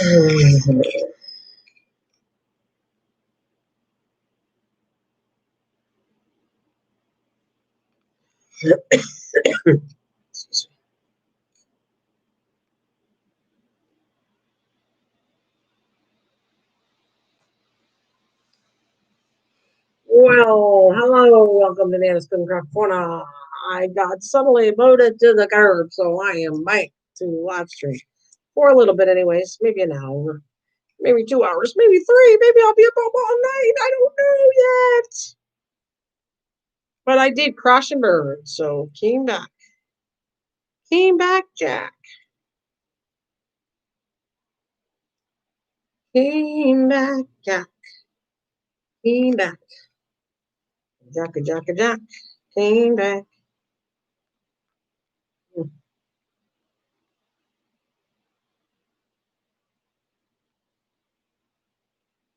Well, hello, welcome to Nana.s Corner. I got suddenly voted to the curb, so I am back to live stream for a little bit, anyways. Maybe an hour, maybe 2 hours, maybe 3. Maybe I'll be up all night. I don't know yet. But I did crash and burn, so came back. Came back, Jack. Came back, Jack. Came back. Jack. Came back.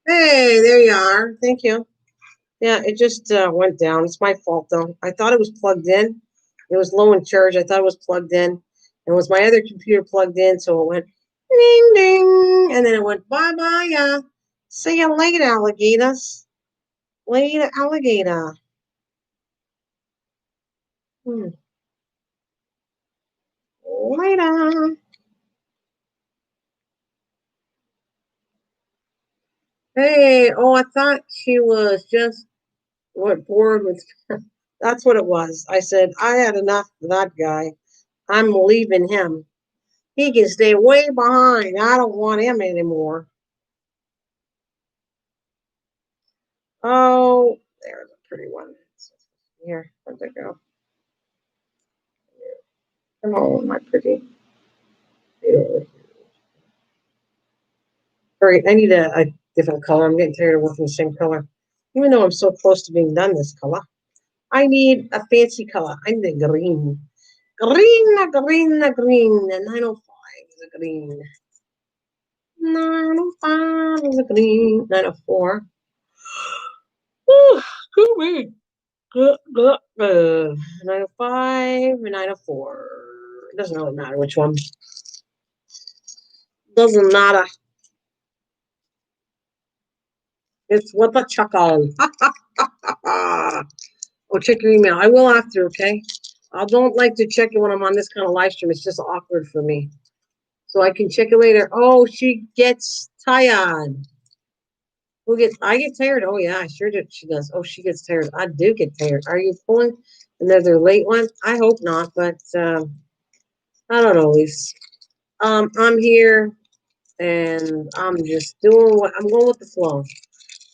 Hey, there you are. Thank you. Yeah, it just went down. It's my fault, though. I thought it was plugged in. It was low in charge. I thought it was plugged in. And it was my other computer plugged in, so it went ding, ding. And then it went bye-bye. See you later, alligators. Later, alligator. Later. Hey, oh, I thought she was just bored with. That's what it was. I said, I had enough of that guy. I'm leaving him. He can stay way behind. I don't want him anymore. Oh, there's a pretty one. Here, where'd it go? Come on, my pretty. All right, I need a different color. I'm getting tired of working the same color. Even though I'm so close to being done this color. I need a fancy color. I need a green. Green. 905 is a green. 905 is a green. 904. Ooh, good week. 905 and 904. It doesn't really matter which one. Doesn't matter. It's what the chuckle. Oh, check your email. I will after, okay? I don't like to check it when I'm on this kind of live stream. It's just awkward for me. So I can check it later. Oh, she gets tired. I get tired? Oh, yeah, I sure do. She does. Oh, she gets tired. I do get tired. Are you pulling another late one? I hope not, but I don't always. I'm here and I'm just doing what I'm going with the flow.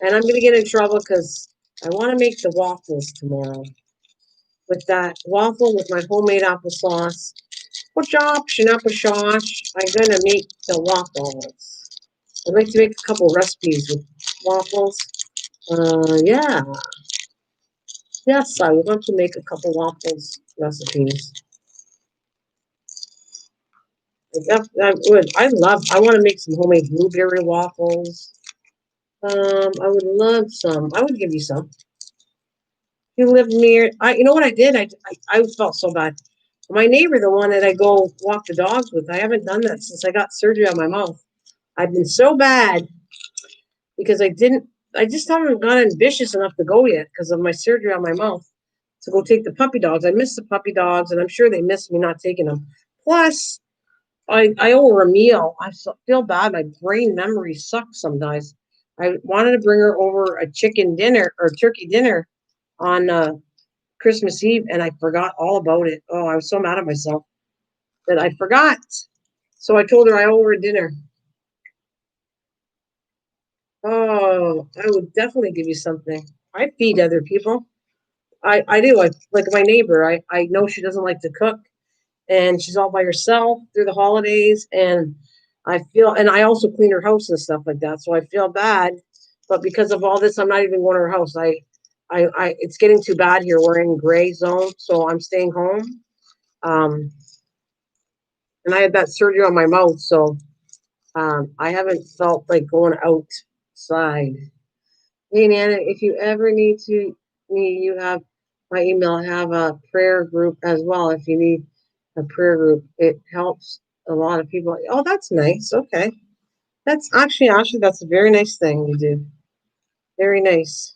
And I'm going to get in trouble because I want to make the waffles tomorrow. With that waffle with my homemade applesauce. Which option, applesauce? I'm going to make the waffles. I'd like to make a couple recipes with waffles. Yeah. Yes, I would love to make a couple waffles recipes. I would. I want to make some homemade blueberry waffles. I would love some. I would give you some. You live near. You know what I did? I felt so bad. My neighbor, the one that I go walk the dogs with, I haven't done that since I got surgery on my mouth. I've been so bad because I just haven't gotten ambitious enough to go yet because of my surgery on my mouth to go take the puppy dogs. I miss the puppy dogs, and I'm sure they miss me not taking them. Plus, I owe her a meal. I feel bad. My brain memory sucks sometimes. I wanted to bring her over a chicken dinner or turkey dinner on Christmas Eve, and I forgot all about it. Oh, I was so mad at myself that I forgot. So I told her I owe her dinner. Oh, I would definitely give you something. I feed other people. I do. Like my neighbor. I know she doesn't like to cook, and she's all by herself through the holidays. And I also clean her house and stuff like that. So I feel bad, but because of all this, I'm not even going to her house. It's getting too bad here. We're in gray zone, so I'm staying home. And I had that surgery on my mouth, so I haven't felt like going outside. Hey, Nana, if you ever need me, you have my email. I have a prayer group as well. If you need a prayer group, it helps a lot of people. Oh, that's nice. Okay. That's actually, that's a very nice thing you do. Very nice.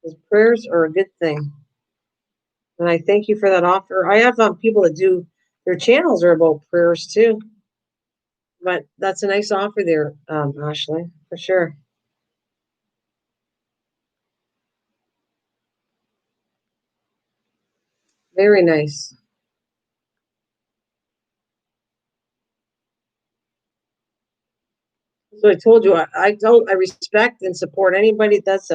Because prayers are a good thing. And I thank you for that offer. I have people that do their channels are about prayers too. But that's a nice offer there, Ashley, for sure. Very nice. So I told you I respect and support anybody that's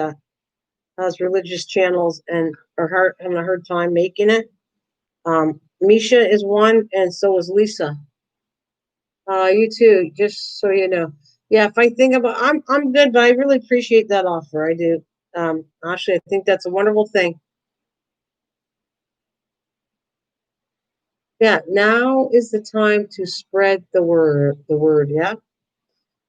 has religious channels and are having a hard time making it. Misha is one, and so is Lisa. You too, just so you know. Yeah, if I think about, I'm good, but I really appreciate that offer. I do. Actually, I think that's a wonderful thing. Yeah, now is the time to spread the word. The word, yeah.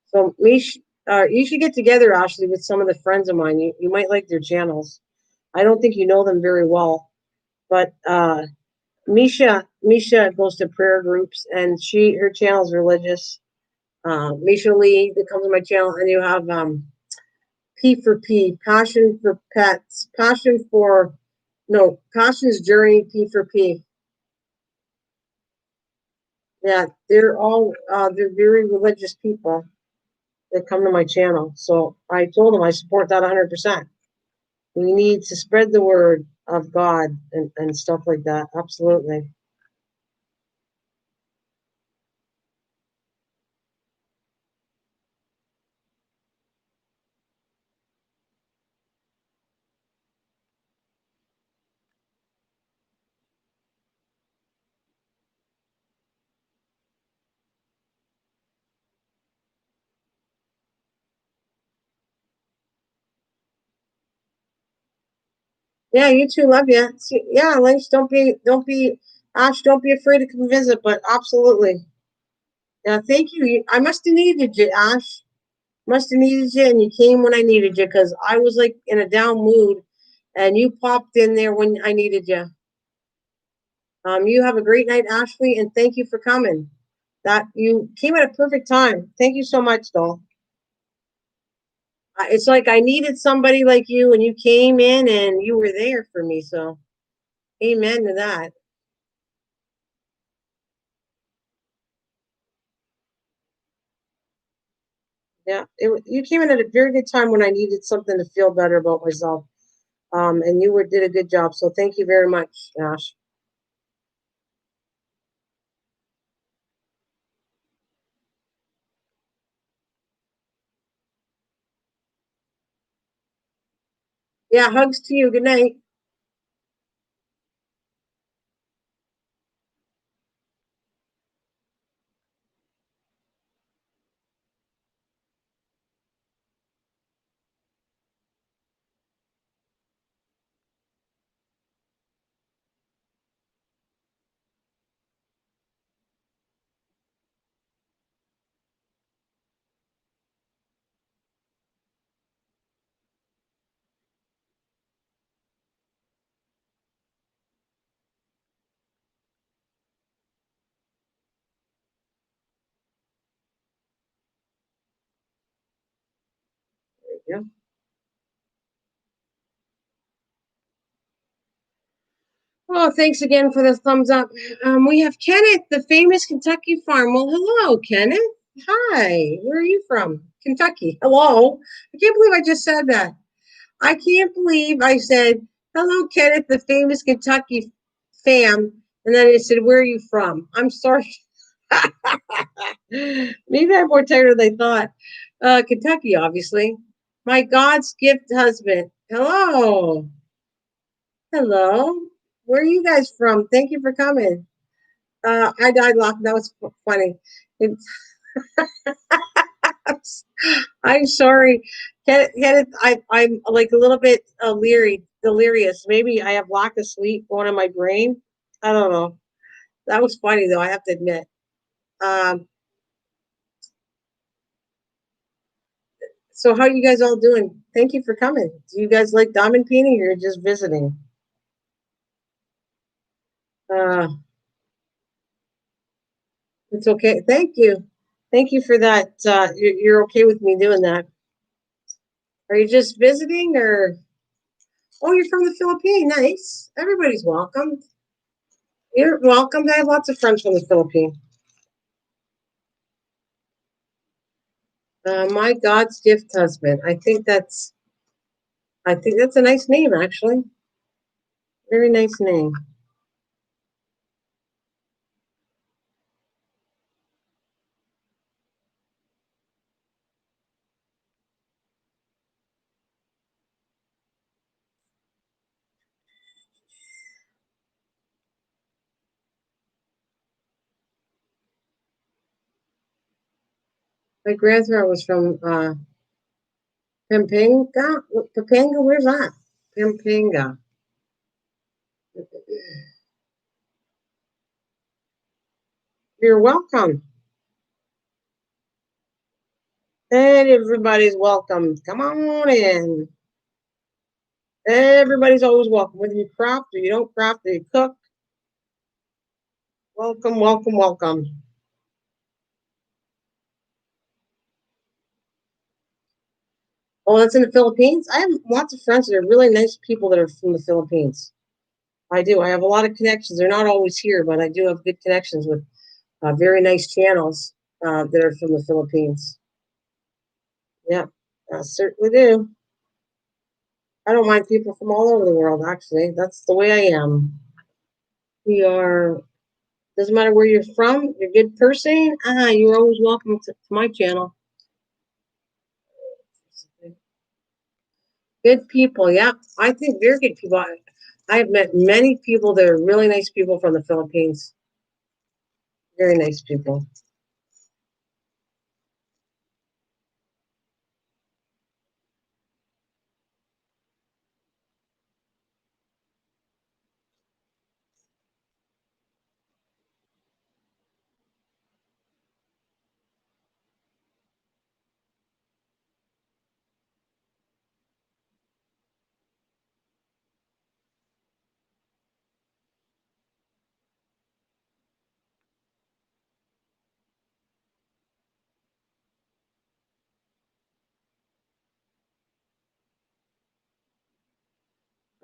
So you should get together, Ashley, with some of the friends of mine. You might like their channels. I don't think you know them very well, but Misha goes to prayer groups, and her channel is religious. Misha Lee that comes on my channel, and you have P for P, passion for pets, passion for no passion's journey. P for P. Yeah, they're very religious people that come to my channel. So I told them I support that 100%. We need to spread the word of God and stuff like that. Absolutely. Yeah, you too. Love you. See, yeah, Lynch, don't be, Ash, don't be afraid to come visit, but absolutely. Yeah, thank you. I must have needed you, Ash. Must have needed you, and you came when I needed you because I was like in a down mood, and you popped in there when I needed you. You have a great night, Ashley, and thank you for coming. That you came at a perfect time. Thank you so much, doll. It's like I needed somebody like you, and you came in and you were there for me. So, amen to that. Yeah, you came in at a very good time when I needed something to feel better about myself. And did a good job. So thank you very much, Ash. Yeah, hugs to you. Good night. Yeah. Oh, thanks again for the thumbs up. We have Kenneth, the famous Kentucky farm. Well, hello, Kenneth. Hi. Where are you from? Kentucky. Hello. I can't believe I just said that. I can't believe I said, hello, Kenneth, the famous Kentucky fam. And then I said, where are you from? I'm sorry. Maybe I'm more tired than I thought. Kentucky, obviously. My God's gift husband. Hello. Hello. Where are you guys from? Thank you for coming. I died laughing. That was funny. It's, I'm sorry. I'm like a little bit delirious. Maybe I have lack of sleep going in my brain. I don't know. That was funny, though, I have to admit. Um, so, how are you guys all doing? Thank you for coming. Do you guys like diamond painting or you're just visiting? Uh, it's okay. Thank you. Thank you for that. You're okay with me doing that. Are you just visiting or? Oh, you're from the Philippines. Nice. Everybody's welcome. You're welcome. I have lots of friends from the Philippines. My God's gift husband. I think that's a nice name, actually. Very nice name. My grandfather was from Pampanga. Pampanga, where's that? Pampanga. You're welcome. And everybody's welcome. Come on in. Everybody's always welcome. Whether you craft or you don't craft or you cook. Welcome, welcome, welcome. Oh, that's in the Philippines? I have lots of friends that are really nice people that are from the Philippines. I do. I have a lot of connections. They're not always here, but I do have good connections with very nice channels that are from the Philippines. Yeah, I certainly do. I don't mind people from all over the world, actually. That's the way I am. We are, doesn't matter where you're from, you're a good person. You're always welcome to my channel. Good people, yeah. I think they're good people. I have met many people that are really nice people from the Philippines. Very nice people.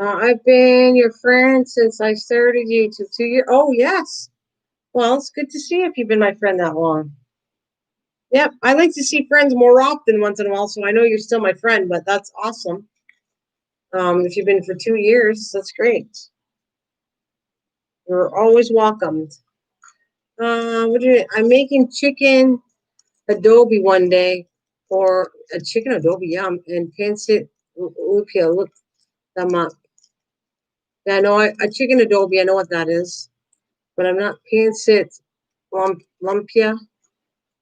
I've been your friend since I started YouTube 2 years. Oh, yes. Well, it's good to see if you've been my friend that long. Yep, I like to see friends more often once in a while, so I know you're still my friend, but that's awesome. If you've been for 2 years, that's great. You're always welcomed. I'm making chicken adobe one day, or a chicken adobe, yum, and pancit lupia. Look them up. Yeah, I know a chicken adobe. I know what that is, but I'm not pancit lumpia.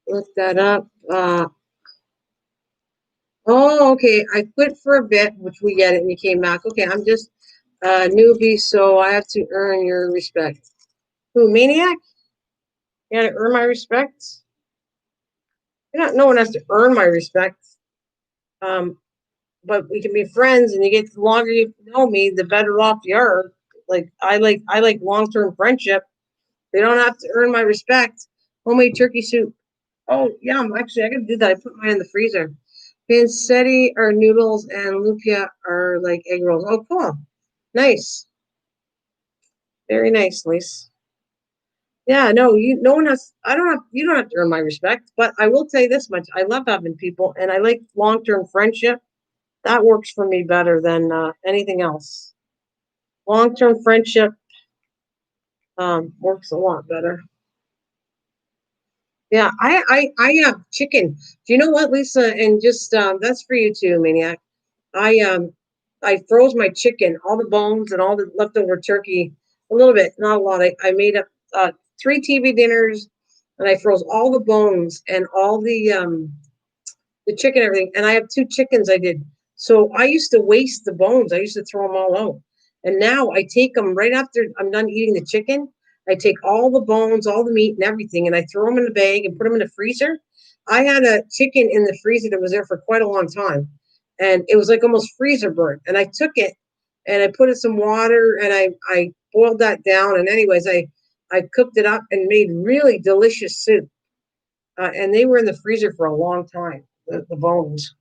Look that up. Oh, okay. I quit for a bit, which we get it, and you came back. Okay, I'm just a newbie, so I have to earn your respect. Who, maniac? You gotta earn my respect? No one has to earn my respect. Um, but we can be friends, and you get the longer you know me, the better off you are. I like long term friendship. They don't have to earn my respect. Homemade turkey soup. Oh, yum. Actually, I gotta do that. I put mine in the freezer. Pancetta are noodles and lupia are like egg rolls. Oh, cool. Nice. Very nice, Lise. Yeah, no one has, you don't have to earn my respect, but I will tell you this much. I love having people and I like long-term friendship. That works for me better than anything else. Long-term friendship works a lot better. Yeah, I have chicken. Do you know what, Lisa? And just that's for you too, Maniac. I um I froze my chicken, all the bones and all the leftover turkey, a little bit, not a lot. I made up 3 TV dinners, and I froze all the bones and all the chicken, everything. And I have 2 chickens I did. So I used to waste the bones. I used to throw them all out. And now I take them right after I'm done eating the chicken. I take all the bones, all the meat and everything, and I throw them in a bag and put them in the freezer. I had a chicken in the freezer that was there for quite a long time. And it was like almost freezer burnt. And I took it and I put in some water and I boiled that down. And anyways, I cooked it up and made really delicious soup. and they were in the freezer for a long time, the bones.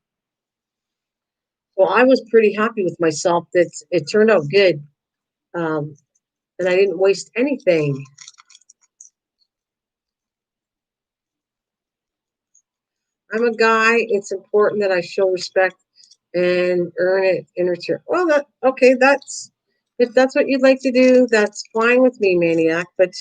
So I was pretty happy with myself that it turned out good, and I didn't waste anything. I'm a guy. It's important that I show respect and earn it in return. Well, that's if that's what you'd like to do, that's fine with me, Maniac. But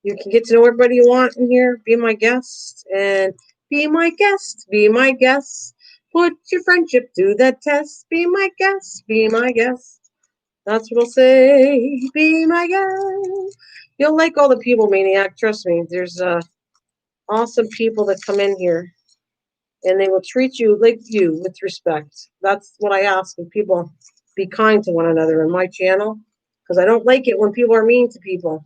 you can get to know everybody you want in here. Be my guest and be my guest. Be my guest. Put your friendship to the test. Be my guest. Be my guest. That's what I'll say. Be my guest. You'll like all the people, Maniac. Trust me. There's awesome people that come in here, and they will treat you like you with respect. That's what I ask of people. Be kind to one another in my channel, because I don't like it when people are mean to people.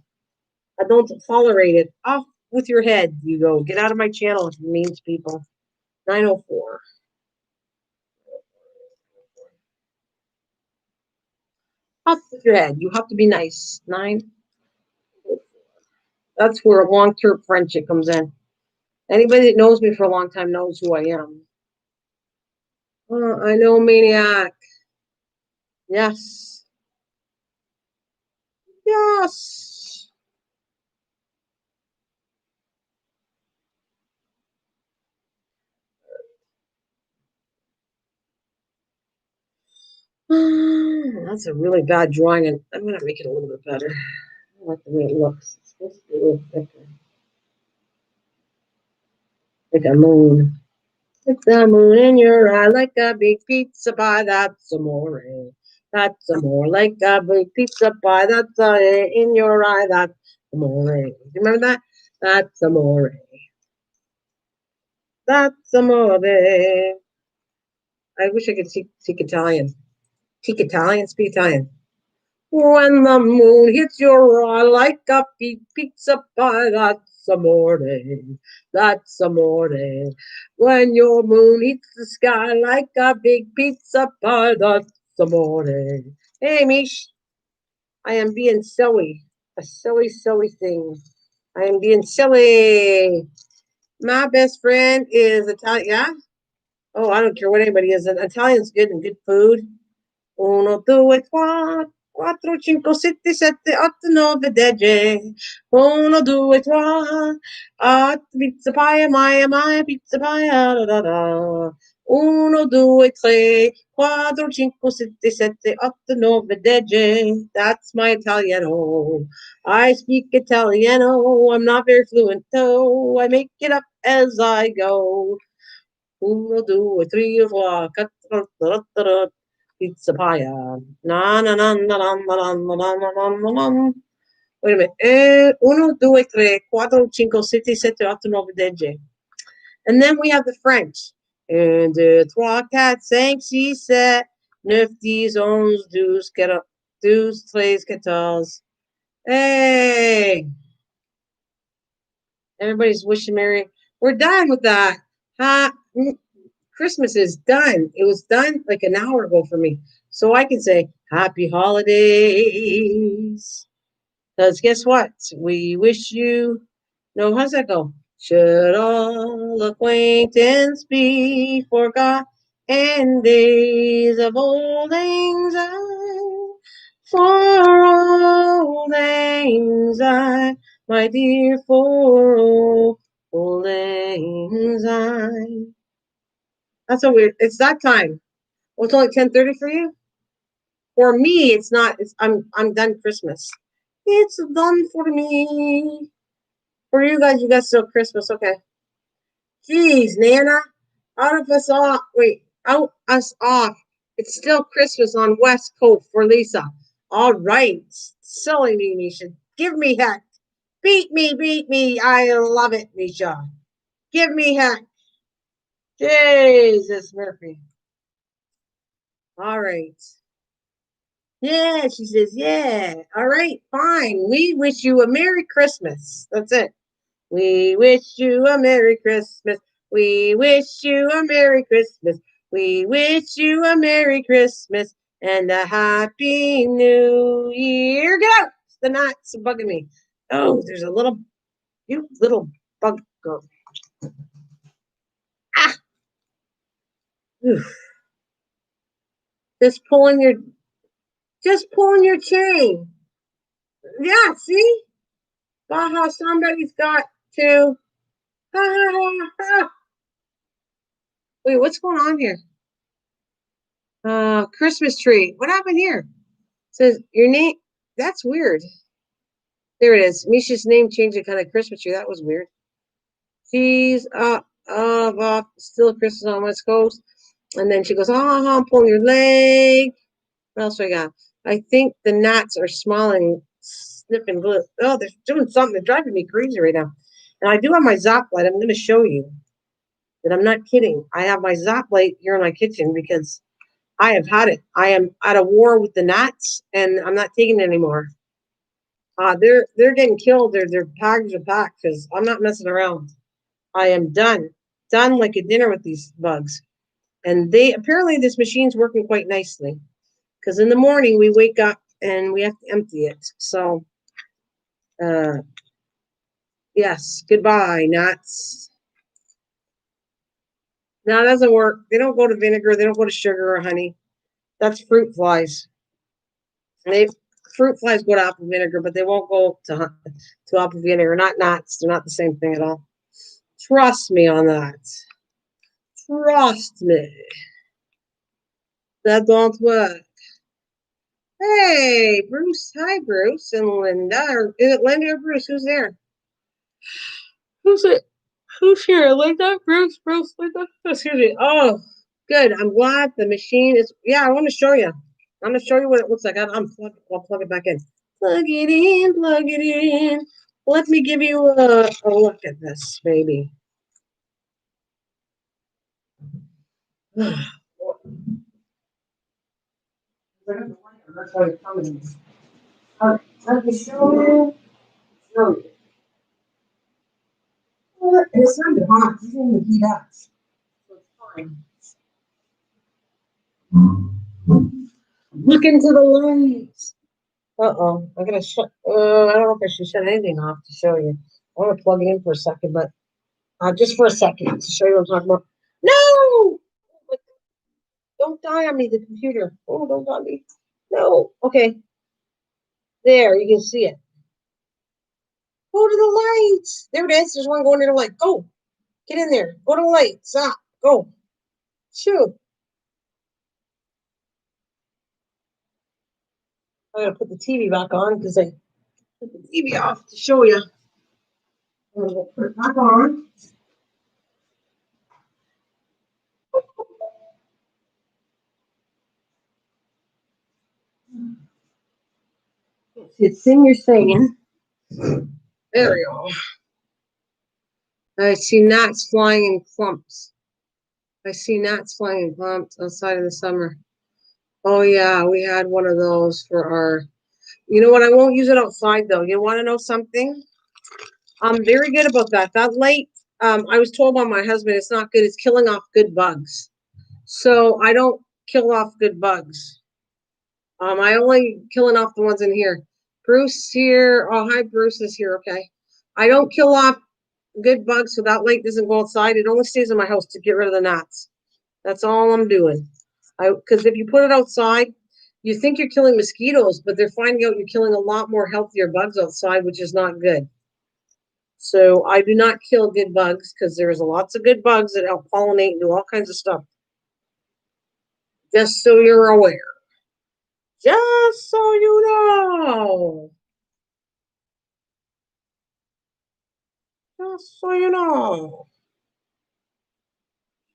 I don't tolerate it. Off with your head, you go. Get out of my channel if you mean to people. 904. Off with your head. You have to be nice. 9. That's where a long-term friendship comes in. Anybody that knows me for a long time knows who I am. I know, Maniac. Yes. Yes. That's a really bad drawing, and I'm going to make it a little bit better. I like the way it looks. It's supposed to be a little thicker. Like a moon. It's the moon in your eye, like a big pizza pie. That's amore. That's amore. Like a big pizza pie. That's in your eye. That's amore. You remember that? That's amore. That's amore. I wish I could speak Italian. Speak Italian? Speak Italian. When the moon hits your eye like a big pizza pie, that's amore. That's amore. When your moon hits the sky like a big pizza pie, that's amore. Hey, Mish, I am being silly. A silly, silly thing. I am being silly. My best friend is Italian. Yeah? Oh, I don't care what anybody is. Italian's good and good food. Uno, due, tre, quattro, cinque, sette, sette, otto, nove, 10. Uno, due, tre, pizza paia, Maya, pizza paia, da da da. Uno, due, tre, quattro, cinque, sette, sette, otto, nove, 10. That's my Italiano. I speak Italiano. I'm not very fluent though. I make it up as I go. Uno, due, tre, quattro, pizza paia. Na na na na na na na na na na na na. Wait a minute. 1, 2, 3, 4, 5, 6, 7, 8, 9, 10. And then we have the French. 1, 2, 3, 4, 5, 6, 7, 9, 10, 11, 12, 13, 14. Hey! Everybody's wishing Merry. We're done with that. Ha! Christmas is done. It was done like an hour ago for me. So I can say happy holidays. Because guess what? We wish you. No, how's that go? Should all acquaintance be forgot and days of old lang syne? For old lang syne, my dear, for old lang syne. That's so weird. It's that time. Well, it's only 10:30 for you. For me, it's not. I'm done Christmas. It's done for me. For you guys still Christmas. Okay. Jeez, Nana, out of us off. Wait, out us off. It's still Christmas on West Coast for Lisa. All right, silly me, Misha. Give me heck. Beat me, beat me. I love it, Misha. Give me heck. Jesus, Murphy. All right. Yeah, she says, yeah. All right, fine. We wish you a Merry Christmas. That's it. We wish you a Merry Christmas. We wish you a Merry Christmas. We wish you a Merry Christmas and a Happy New Year. Get out! The gnats are bugging me. Oh, there's a little, you little bug girl. Ah, oof. Just pulling your chain. Yeah, see? Haha, somebody's got to. Ha ha ha ha. Wait, what's going on here? Christmas tree. What happened here? It says your name. That's weird. There it is. Misha's name changed to kind of Christmas tree. That was weird. She's still Christmas on West Coast. And then she goes, I'm pulling your leg. What else I got? I think the gnats are smiling, sniffing glue. Oh, they're doing something. They're driving me crazy right now. And I do have my Zop light. I'm going to show you that I'm not kidding. I have my Zop light here in my kitchen because I have had it. I am at a war with the gnats, and I'm not taking it anymore. They're getting killed. Their tags are packed because I'm not messing around. I am done like a dinner with these bugs. And they apparently this machine's working quite nicely because in the morning we wake up and we have to empty it. So, yes, goodbye, nuts. No, it doesn't work. They don't go to vinegar. They don't go to sugar or honey. That's fruit flies. They fruit flies go to apple vinegar, but they won't go to apple vinegar. Not nuts. They're not the same thing at all. Trust me on that. Trust me. That don't work. Hey, Bruce. Hi, Bruce and Linda. Or is it Linda or Bruce? Who's there? Who's it? Who's here? Linda? Bruce, Linda? Excuse me. Oh, good. I'm glad the machine is. Yeah, I want to show you. I'm going to show you what it looks like. I'll plug it back in. Plug it in, plug it in. Let me give you a look at this, baby. That's how it's coming. All right, let me show you. Show you. It's kind of hot. It's in the heat up. So it's fine. Look into the lights. Uh-oh. I'm gonna shut I don't know if I should shut anything off to show you. I want to plug it in for a second, but just for a second to show you what I'm talking about. No! Don't die on me, the computer. Oh, don't die on me. No. Okay. There, you can see it. Go to the lights. There it is. There's one going to the light. Go. Get in there. Go to the light. Stop. Go. Shoot. I gotta put the TV back on because I put the TV off to show you. I'm gonna put it back on. It's in your saying. There we go. I see gnats flying in clumps. I see gnats flying in clumps outside in the summer. Oh yeah, we had one of those for our. You know what? I won't use it outside though. You want to know something? I'm very good about that. That light, I was told by my husband, it's not good. It's killing off good bugs. So I don't kill off good bugs. I only killing off the ones in here. Bruce here. Oh, hi, Bruce is here. Okay. I don't kill off good bugs so that light doesn't go outside. It only stays in my house to get rid of the gnats. That's all I'm doing. Because if you put it outside, you think you're killing mosquitoes, but they're finding out you're killing a lot more healthier bugs outside, which is not good. So I do not kill good bugs because there's lots of good bugs that help pollinate and do all kinds of stuff. Just so you're aware. Just so you know. Just so you know.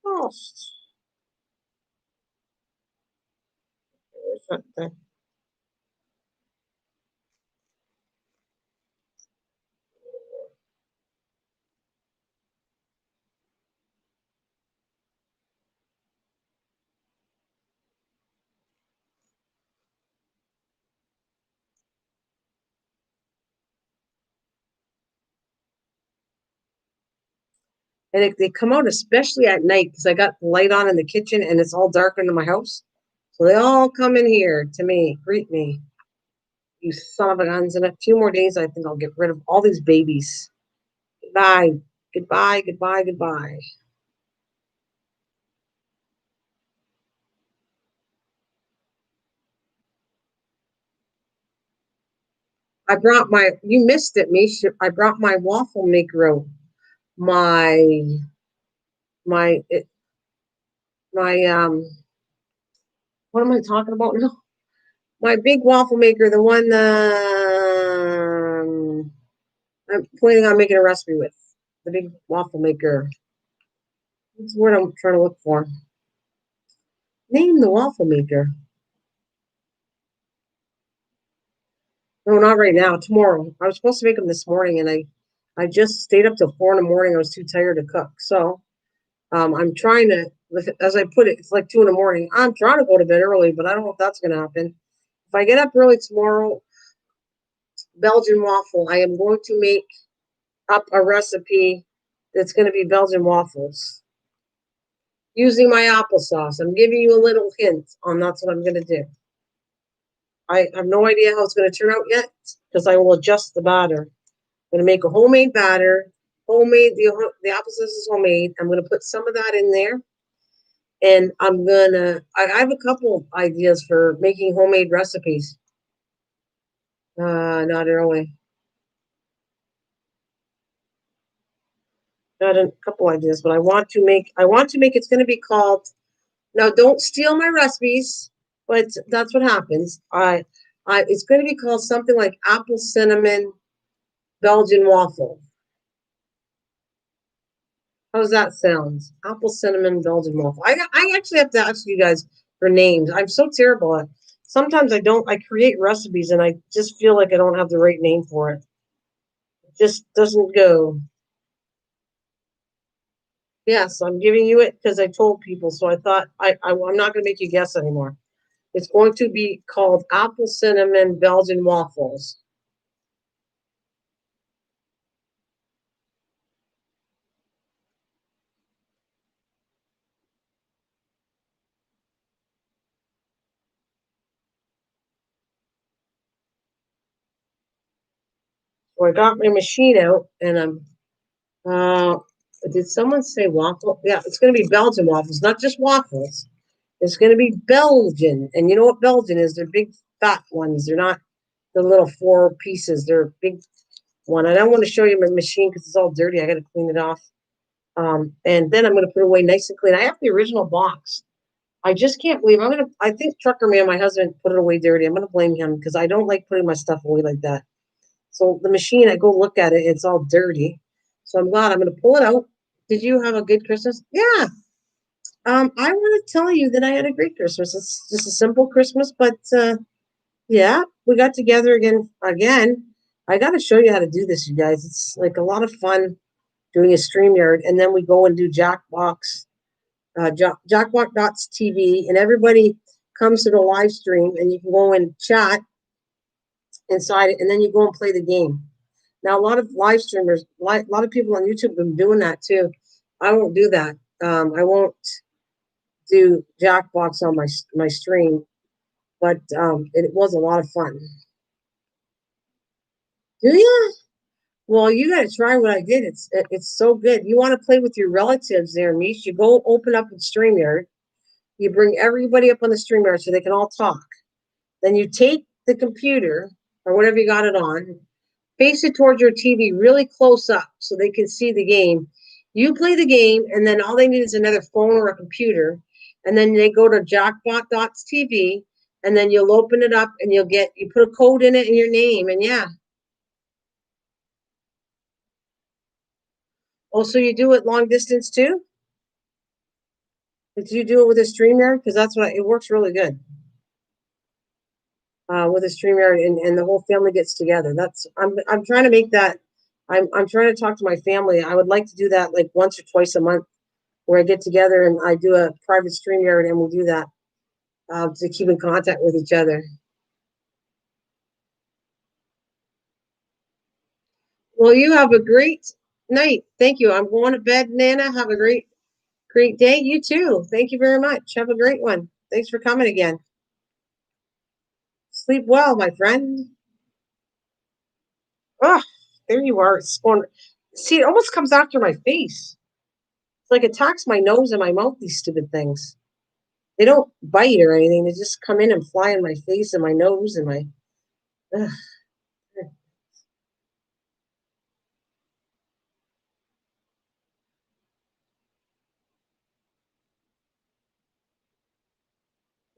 Just. There's something. And they come out especially at night because I got the light on in the kitchen and it's all dark into my house. So they all come in here to me, greet me. You son of a guns. In a few more days, I think I'll get rid of all these babies. Bye. Goodbye, goodbye, goodbye. You missed it, Mish. I brought my waffle maker out. My, my, my, what am I talking about now? My big waffle maker, the one I'm planning on making a recipe with. The big waffle maker. That's the word I'm trying to look for. Name the waffle maker. No, not right now. Tomorrow. I was supposed to make them this morning, and I just stayed up till 4 in the morning. I was too tired to cook. So I'm trying to, as I put it, it's like 2 in the morning. I'm trying to go to bed early, but I don't know if that's going to happen. If I get up early tomorrow, Belgian waffle, I am going to make up a recipe that's going to be Belgian waffles using my applesauce. I'm giving you a little hint on that's what I'm going to do. I have no idea how it's going to turn out yet because I will adjust the batter. I'm going to make a homemade batter. The applesauce is homemade. I'm going to put some of that in there. And I have a couple ideas for making homemade recipes. Not early. Not a couple ideas, but I want to make, it's going to be called, now don't steal my recipes, but that's what happens. It's going to be called something like apple cinnamon Belgian waffle. How's that sound? Apple cinnamon Belgian waffle. I actually have to ask you guys for names. I'm so terrible at. Sometimes I don't. I create recipes and I just feel like I don't have the right name for it. It just doesn't go. Yes, I'm giving you it because I told people. So I thought I'm not going to make you guess anymore. It's going to be called apple cinnamon Belgian waffles. So I got my machine out and uh, did someone say waffle? Yeah, it's going to be Belgian waffles, not just waffles. It's going to be Belgian. And you know what Belgian is? They're big, fat ones. They're not the little 4 pieces. They're big one. I don't want to show you my machine because it's all dirty. I got to clean it off. And then I'm going to put it away nice and clean. I have the original box. I just can't believe I think Trucker Man, my husband, put it away dirty. I'm going to blame him because I don't like putting my stuff away like that. So the machine, I go look at it, it's all dirty. So I'm glad I'm going to pull it out. Did you have a good Christmas? Yeah. I want to tell you that I had a great Christmas. It's just a simple Christmas, but yeah, we got together again. I got to show you how to do this, you guys. It's like a lot of fun doing a StreamYard, and then we go and do Jackbox, Jackbox.tv, and everybody comes to the live stream, and you can go and chat inside it, and then you go and play the game. Now, a lot of live streamers, a lot of people on YouTube have been doing that too. I won't do that. I won't do Jackbox on my stream, but it was a lot of fun. Do you? Well, you got to try what I did. It's so good. You want to play with your relatives there, Mish? You go open up in StreamYard. You bring everybody up on the StreamYard so they can all talk. Then you take the computer or whatever you got it on, face it towards your TV really close up so they can see the game. You play the game, and then all they need is another phone or a computer. And then they go to jackbot.tv, and then you'll open it up and you put a code in it and your name. And yeah. Also, you do it long distance too? Did you do it with a StreamYard? Because that's what it works really good. With a StreamYard and the whole family gets together. I'm trying to make that. I'm trying to talk to my family. I would like to do that like once or twice a month, where I get together and I do a private StreamYard and we'll do that to keep in contact with each other. Well, you have a great night. Thank you. I'm going to bed, Nana. Have a great day. You too. Thank you very much. Have a great one. Thanks for coming again. Sleep well, my friend. Oh, there you are. It's going. See, it almost comes after my face. It's like it attacks my nose and my mouth, these stupid things. They don't bite or anything. They just come in and fly in my face and my nose and my. Ugh. It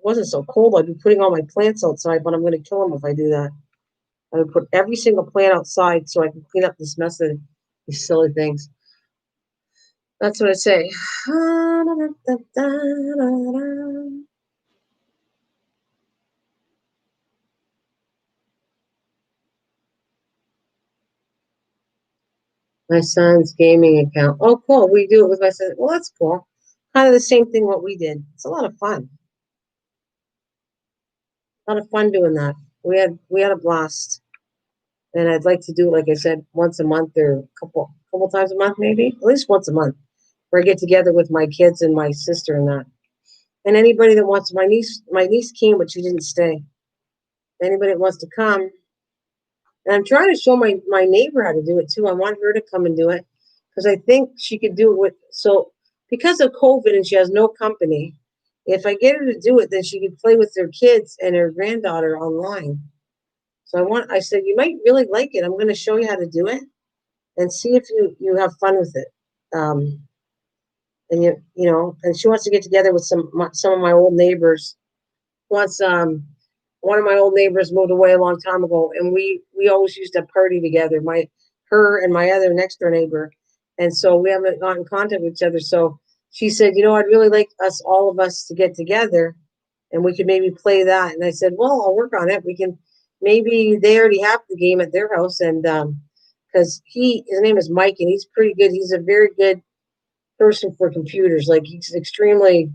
wasn't so cold, I'd be putting all my plants outside, but I'm going to kill them if I do that. I would put every single plant outside so I can clean up this mess of these silly things. That's what I say. My son's gaming account. Oh, cool. We do it with my son. Well, that's cool. Kind of the same thing what we did. It's a lot of fun. A lot of fun doing that. We had a blast. And I'd like to do, like I said, once a month or a couple times a month, maybe at least once a month, where I get together with my kids and my sister and that. And anybody that wants, my niece came, but she didn't stay. Anybody that wants to come, and I'm trying to show my neighbor how to do it too. I want her to come and do it because I think she could do it with. So because of COVID and she has no company, if I get her to do it, then she could play with her kids and her granddaughter online. So I said, you might really like it. I'm going to show you how to do it and see if you have fun with it. Um, and and she wants to get together with some of my old neighbors. Once one of my old neighbors moved away a long time ago, and we always used to party together. Her and my other next door neighbor, and so we haven't gotten in contact with each other. So she said, I'd really like all of us to get together, and we could maybe play that. And I said, well, I'll work on it. We can maybe they already have the game at their house, and because his name is Mike, and he's pretty good. He's a very good person for computers. Like he's extremely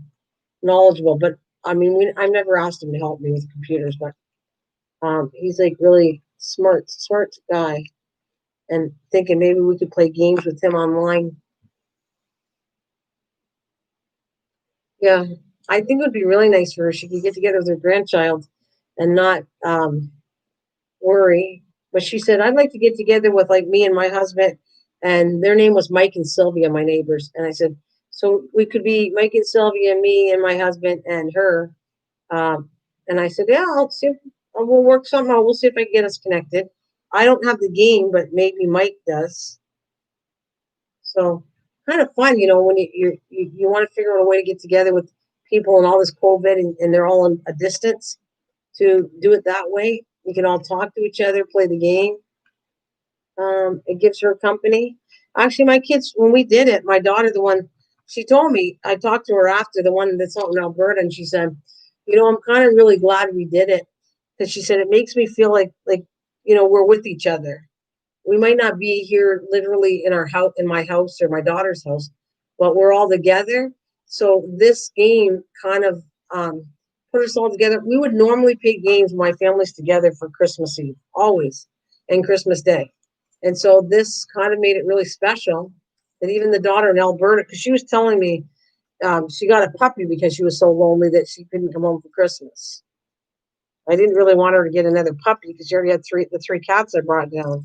knowledgeable. But I mean, I've never asked him to help me with computers, but he's like really smart guy. And thinking maybe we could play games with him online. Yeah, I think it would be really nice for her. She could get together with her grandchild and not worry. But she said, I'd like to get together with like me and my husband. And their name was Mike and Sylvia, my neighbors. And I said, so we could be Mike and Sylvia, me and my husband and her. And I said, yeah, I'll see if we'll work something out. We'll see if I can get us connected. I don't have the game, but maybe Mike does. So kind of fun, when you want to figure out a way to get together with people and all this COVID and they're all in a distance to do it that way. You can all talk to each other, play the game. It gives her company. Actually, my kids, when we did it, my daughter, the one, she told me, I talked to her after the one that's out in Alberta, and she said, I'm kind of really glad we did it because she said it makes me feel like we're with each other. We might not be here literally in our house, in my house or my daughter's house, but we're all together. So this game kind of put us all together. We would normally pick games with my family's together for Christmas Eve, always, and Christmas Day. And so this kind of made it really special that even the daughter in Alberta, because she was telling me she got a puppy because she was so lonely that she couldn't come home for Christmas. I didn't really want her to get another puppy because she already had the three cats I brought down.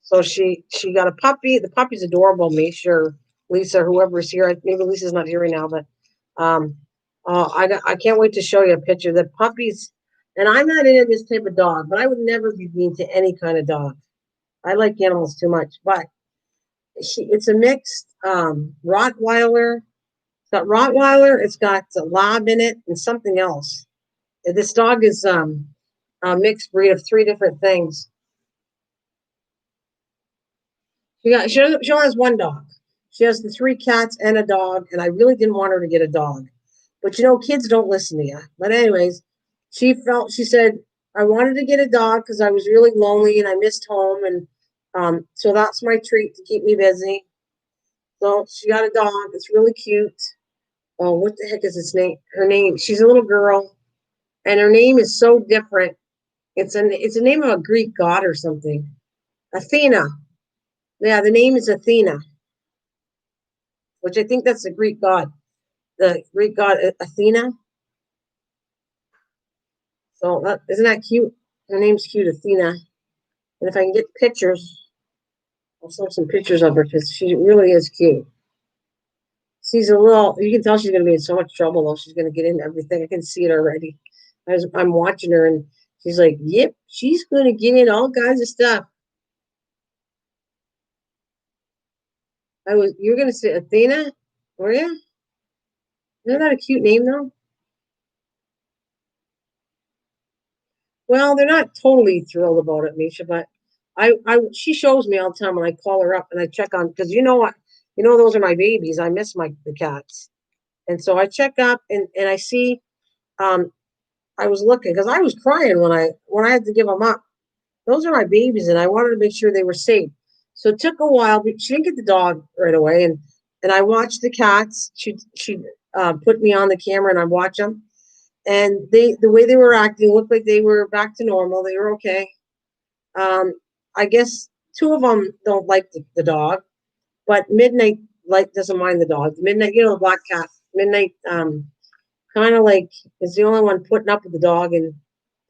So she got a puppy. The puppy's adorable. Me, sure, Lisa, whoever's here. Maybe Lisa's not here right now, but um, I can't wait to show you a picture. The puppies, and I'm not into this type of dog, but I would never be mean to any kind of dog. I like animals too much, but it's a mixed Rottweiler. It's got Rottweiler. It's got a Lab in it and something else. This dog is a mixed breed of three different things. She only has one dog. She has the three cats and a dog, and I really didn't want her to get a dog. But kids don't listen to you. But anyways, she said, I wanted to get a dog because I was really lonely and I missed home, and so that's my treat to keep me busy. So she got a dog. It's really cute. Oh, what the heck is its name? Her name. She's a little girl, and her name is so different. It's a name of a Greek god or something. Athena. Yeah, the name is Athena, which I think that's the Greek god. The Greek god Athena. So isn't that cute? Her name's cute, Athena. And if I can get pictures, I'll show some pictures of her because she really is cute. She's a little, you can tell she's going to be in so much trouble though. She's going to get into everything. I can see it already. I'm watching her and she's like, yep, she's going to get in all kinds of stuff. You're going to say Athena? Were you? Isn't that a cute name though? Well, they're not totally thrilled about it, Misha, but she shows me all the time when I call her up and I check on, because you know what, those are my babies. I miss the cats, and so I check up and I see, um, I was looking because I was crying when I had to give them up. Those are my babies, and I wanted to make sure they were safe. So it took a while. But she didn't get the dog right away, and I watched the cats. She put me on the camera, and I watched them, and the way they were acting looked like they were back to normal. They were okay. Um, I guess two of them don't like the dog, but Midnight doesn't mind the dog. Midnight, the black cat. Midnight, kind of like is the only one putting up with the dog and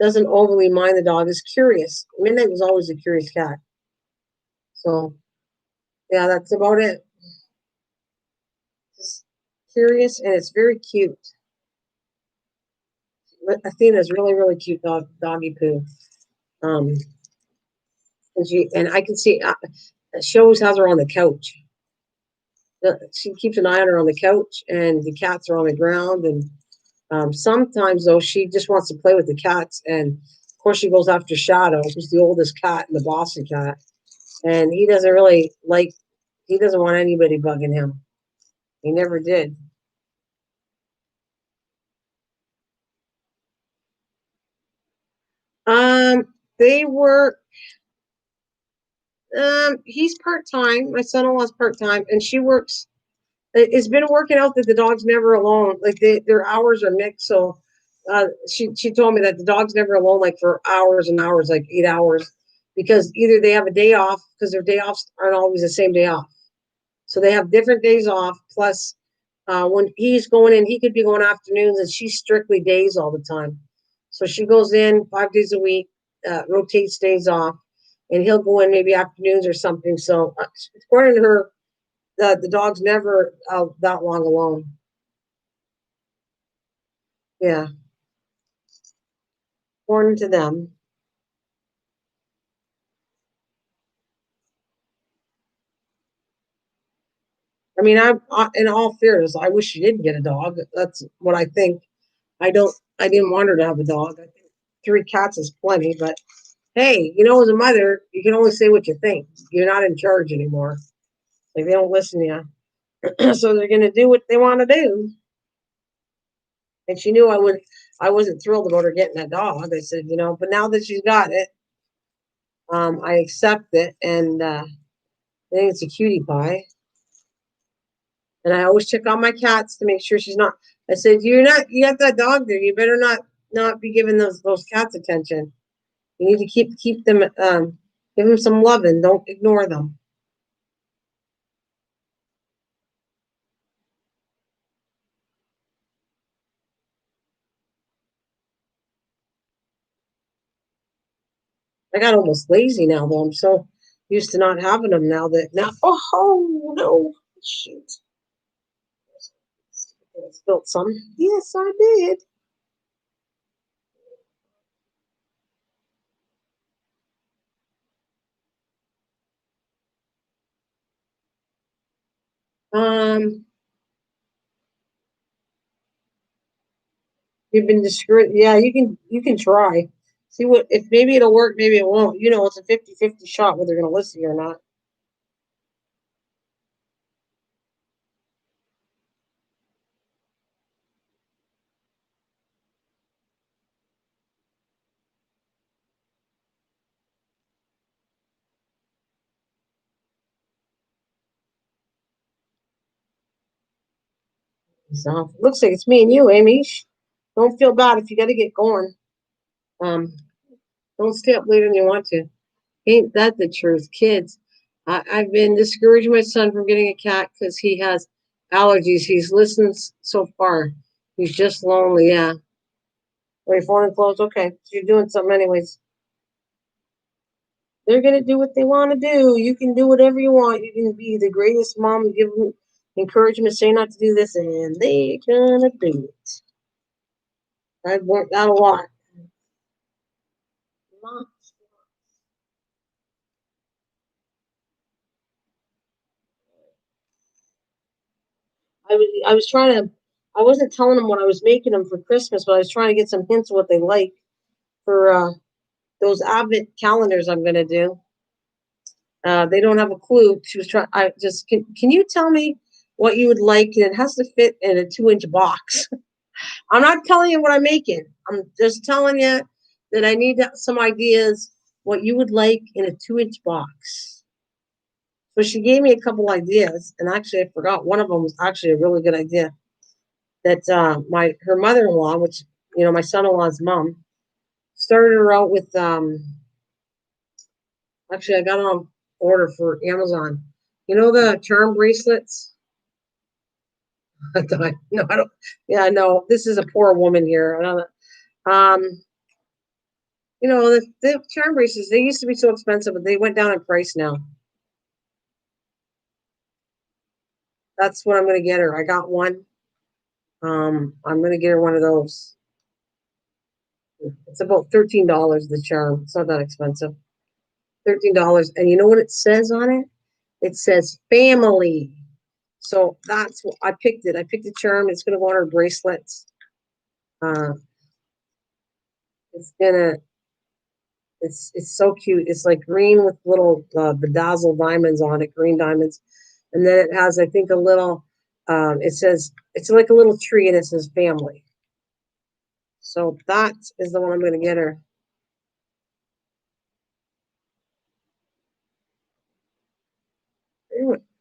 doesn't overly mind the dog. Is curious. Midnight was always a curious cat. So yeah, that's about it. Just curious, and it's very cute. Athena's really really cute doggy poo. Um, and I can see she always has her on the couch. She keeps an eye on her on the couch, and the cats are on the ground. And sometimes though, she just wants to play with the cats, and of course she goes after Shadow, who's the oldest cat and the Boston cat, and he doesn't really like. He doesn't want anybody bugging him. He never did. They were. He's part time. My son-in-law's part time, and she works. It's been working out that the dog's never alone. Like their hours are mixed. So she told me that the dog's never alone, like for hours and hours, like 8 hours, because either they have a day off because their day offs aren't always the same day off. So they have different days off. Plus, when he's going in, he could be going afternoons, and she's strictly days all the time. So she goes in 5 days a week, rotates days off, and he'll go in maybe afternoons or something. So according to her, the dog's never out that long alone. Yeah, according to them. I mean, in all fairness, I wish she didn't get a dog. That's what I think. I don't. I didn't want her to have a dog. I think 3 cats is plenty. But hey, as a mother, you can only say what you think. You're not in charge anymore. Like they don't listen to you, so they're going to do what they want to do. And she knew I would. I wasn't thrilled about her getting that dog. I said, but now that she's got it, I accept it, and I think it's a cutie pie. And I always check on my cats to make sure she's not. I said, you got that dog there. You better not be giving those cats attention. You need to keep them, give them some loving. Don't ignore them. I got almost lazy now though. I'm so used to not having them now that now. Oh no, shoot! I spilled some. Yes, I did. Um, you've been discouraged. Yeah, you can try. See what if maybe it'll work, maybe it won't. It's a 50-50 shot whether they're gonna listen or not. So looks like it's me and you, Amy. Don't feel bad if you got to get going. Um, don't stay up later than you want to. Ain't that the truth, kids? I've been discouraging my son from getting a cat because he has allergies. He's listened so far. He's just lonely. Yeah. Are your phone and clothes? Okay. So you're doing something anyways. They're gonna do what they want to do. You can do whatever you want. You can be the greatest mom, give them encouragement, say not to do this, and they're gonna do it. I've worked out a lot. I was trying to. I wasn't telling them what I was making them for Christmas, but I was trying to get some hints of what they like for those advent calendars I'm gonna do. They don't have a clue. She was trying. I just can you tell me what you would like? And it has to fit in a 2-inch box. I'm not telling you what I'm making. I'm just telling you that I need some ideas what you would like in a 2-inch box. So she gave me a couple ideas, and actually I forgot one of them was actually a really good idea. That her mother-in-law, which my son-in-law's mom, started her out with. Actually, I got it on order for Amazon. You know the charm bracelets. No, I don't. Yeah, no. This is a poor woman here. I don't. Um, the charm bracelets. They used to be so expensive, but they went down in price now. That's what I'm going to get her. I got one. I'm going to get her one of those. It's about $13. The charm. It's not that expensive. $13, and you know what it says on it? It says family. So that's what I picked it. I picked the charm. It's going to go on her bracelets. Uh, it's gonna. It's so cute. It's like green with little bedazzled diamonds on it, green diamonds, and then it has, I think, a little. It says it's like a little tree, and it says family. So that is the one I'm going to get her.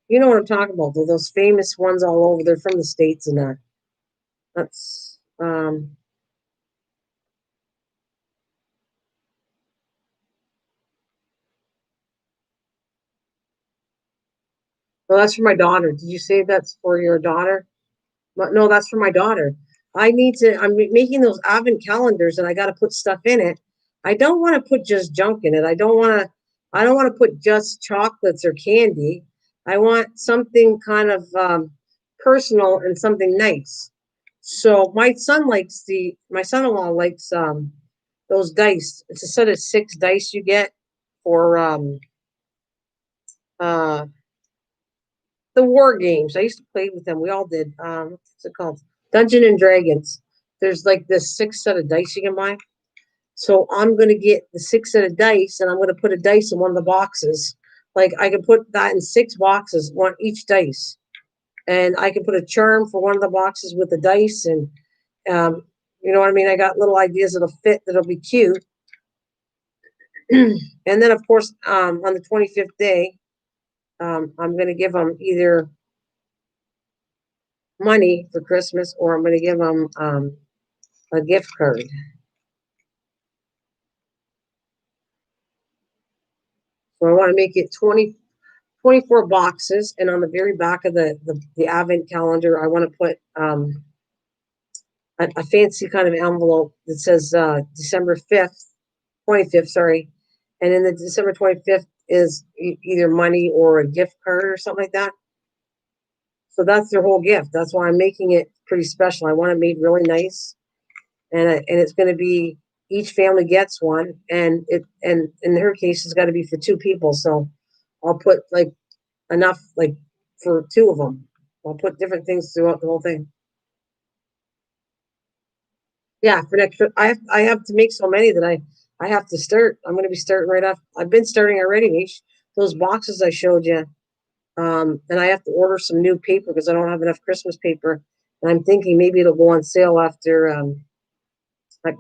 You know what I'm talking about? They're those famous ones all over. They're from the States and that. That's well, that's for my daughter. Did you say that's for your daughter? No, that's for my daughter. I need to. I'm making those advent calendars, and I got to put stuff in it. I don't want to put just junk in it. I don't want to. I don't want to put just chocolates or candy. I want something kind of personal and something nice. So my son-in-law likes those dice. It's a set of 6 dice you get for uh the war games. I used to play with them. We all did. What's it called? Dungeon and Dragons. There's like this 6 set of dice you can buy. So I'm gonna get the 6 set of dice, and I'm gonna put a dice in one of the boxes. Like I can put that in 6 boxes, one each dice, and I can put a charm for one of the boxes with the dice, and um, you know what I mean. I got little ideas that'll fit, that'll be cute. And then of course, on the 25th day, I'm gonna give them either money for Christmas, or I'm going to give them a gift card. So I want to make it 24 boxes, and on the very back of the advent calendar, I want to put a fancy kind of envelope that says December 5th, 25th, sorry. And in the December 25th is either money or a gift card or something like that. So that's their whole gift. That's why I'm making it pretty special. I want it made really nice. And it's going to be each family gets one, and in her case it's got to be for 2 people. So I'll put like enough like for 2 of them. I'll put different things throughout the whole thing. Yeah, for next I have to make so many that I have to start. I'm going to be starting right off. I've been starting already. Those boxes I showed you, and I have to order some new paper because I don't have enough Christmas paper. And I'm thinking maybe it'll go on sale after I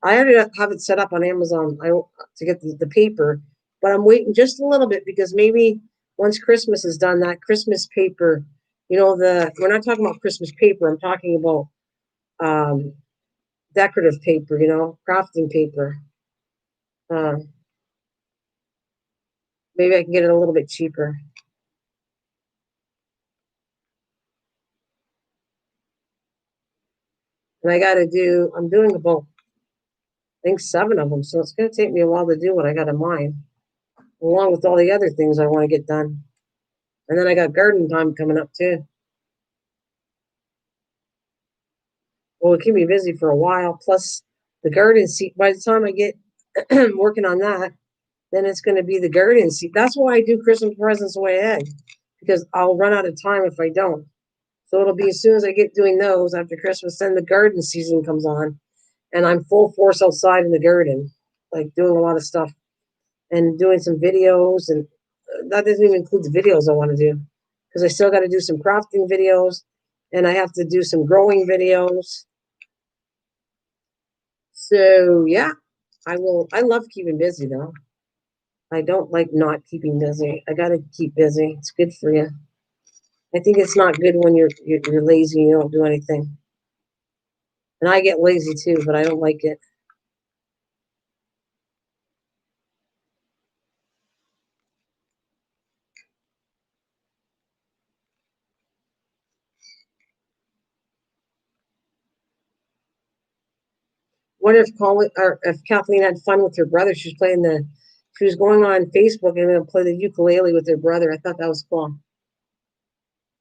already have it set up on Amazon to get the paper, but I'm waiting just a little bit because maybe once Christmas is done, that Christmas paper, we're not talking about Christmas paper. I'm talking about um, decorative paper, crafting paper. Uh, Maybe I can get it a little bit cheaper. And I'm doing about, I think, 7 of them. So it's going to take me a while to do what I got in mind. along with all the other things I want to get done. And then I got garden time coming up too. Well, it keep me busy for a while. Plus, the garden seat. By the time I get working on that, then it's going to be the garden seat. That's why I do Christmas presents way ahead, because I'll run out of time if I don't. So it'll be as soon as I get doing those after Christmas, then the garden season comes on, and I'm full force outside in the garden, like doing a lot of stuff and doing some videos. And that doesn't even include the videos I want to do, because I still got to do some crafting videos, and I have to do some growing videos. So yeah, I will. I love keeping busy though. I don't like not keeping busy. I got to keep busy. It's good for you. I think it's not good when you're lazy and you don't do anything. And I get lazy too, but I don't like it. What if Colin or if Kathleen had fun with her brother? She was going on Facebook and gonna play the ukulele with her brother. I thought that was cool.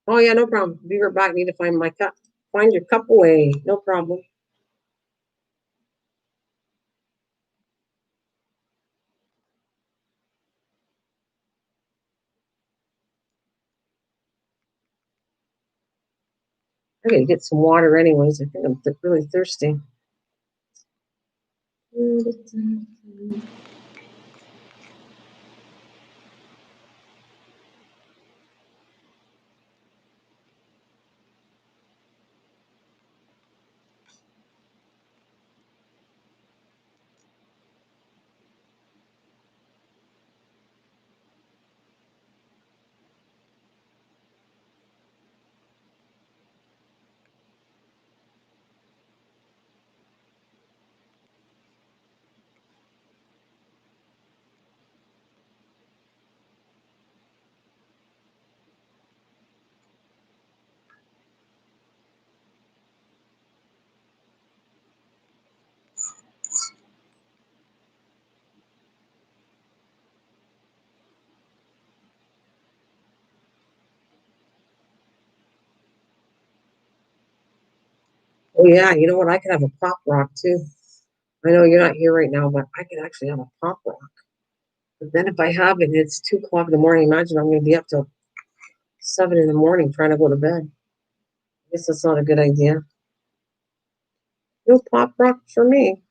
Oh yeah, no problem. Be right back. Need to find my cup. Find your cup away. No problem. I gotta get some water anyways. I think I'm really thirsty. Oh yeah, you know what? I could have a pop rock too. I know you're not here right now, but I could actually have a pop rock. But then if I have it, and it's 2 o'clock in the morning. Imagine I'm going to be up till 7 in the morning trying to go to bed. I guess that's not a good idea. No pop rock for me.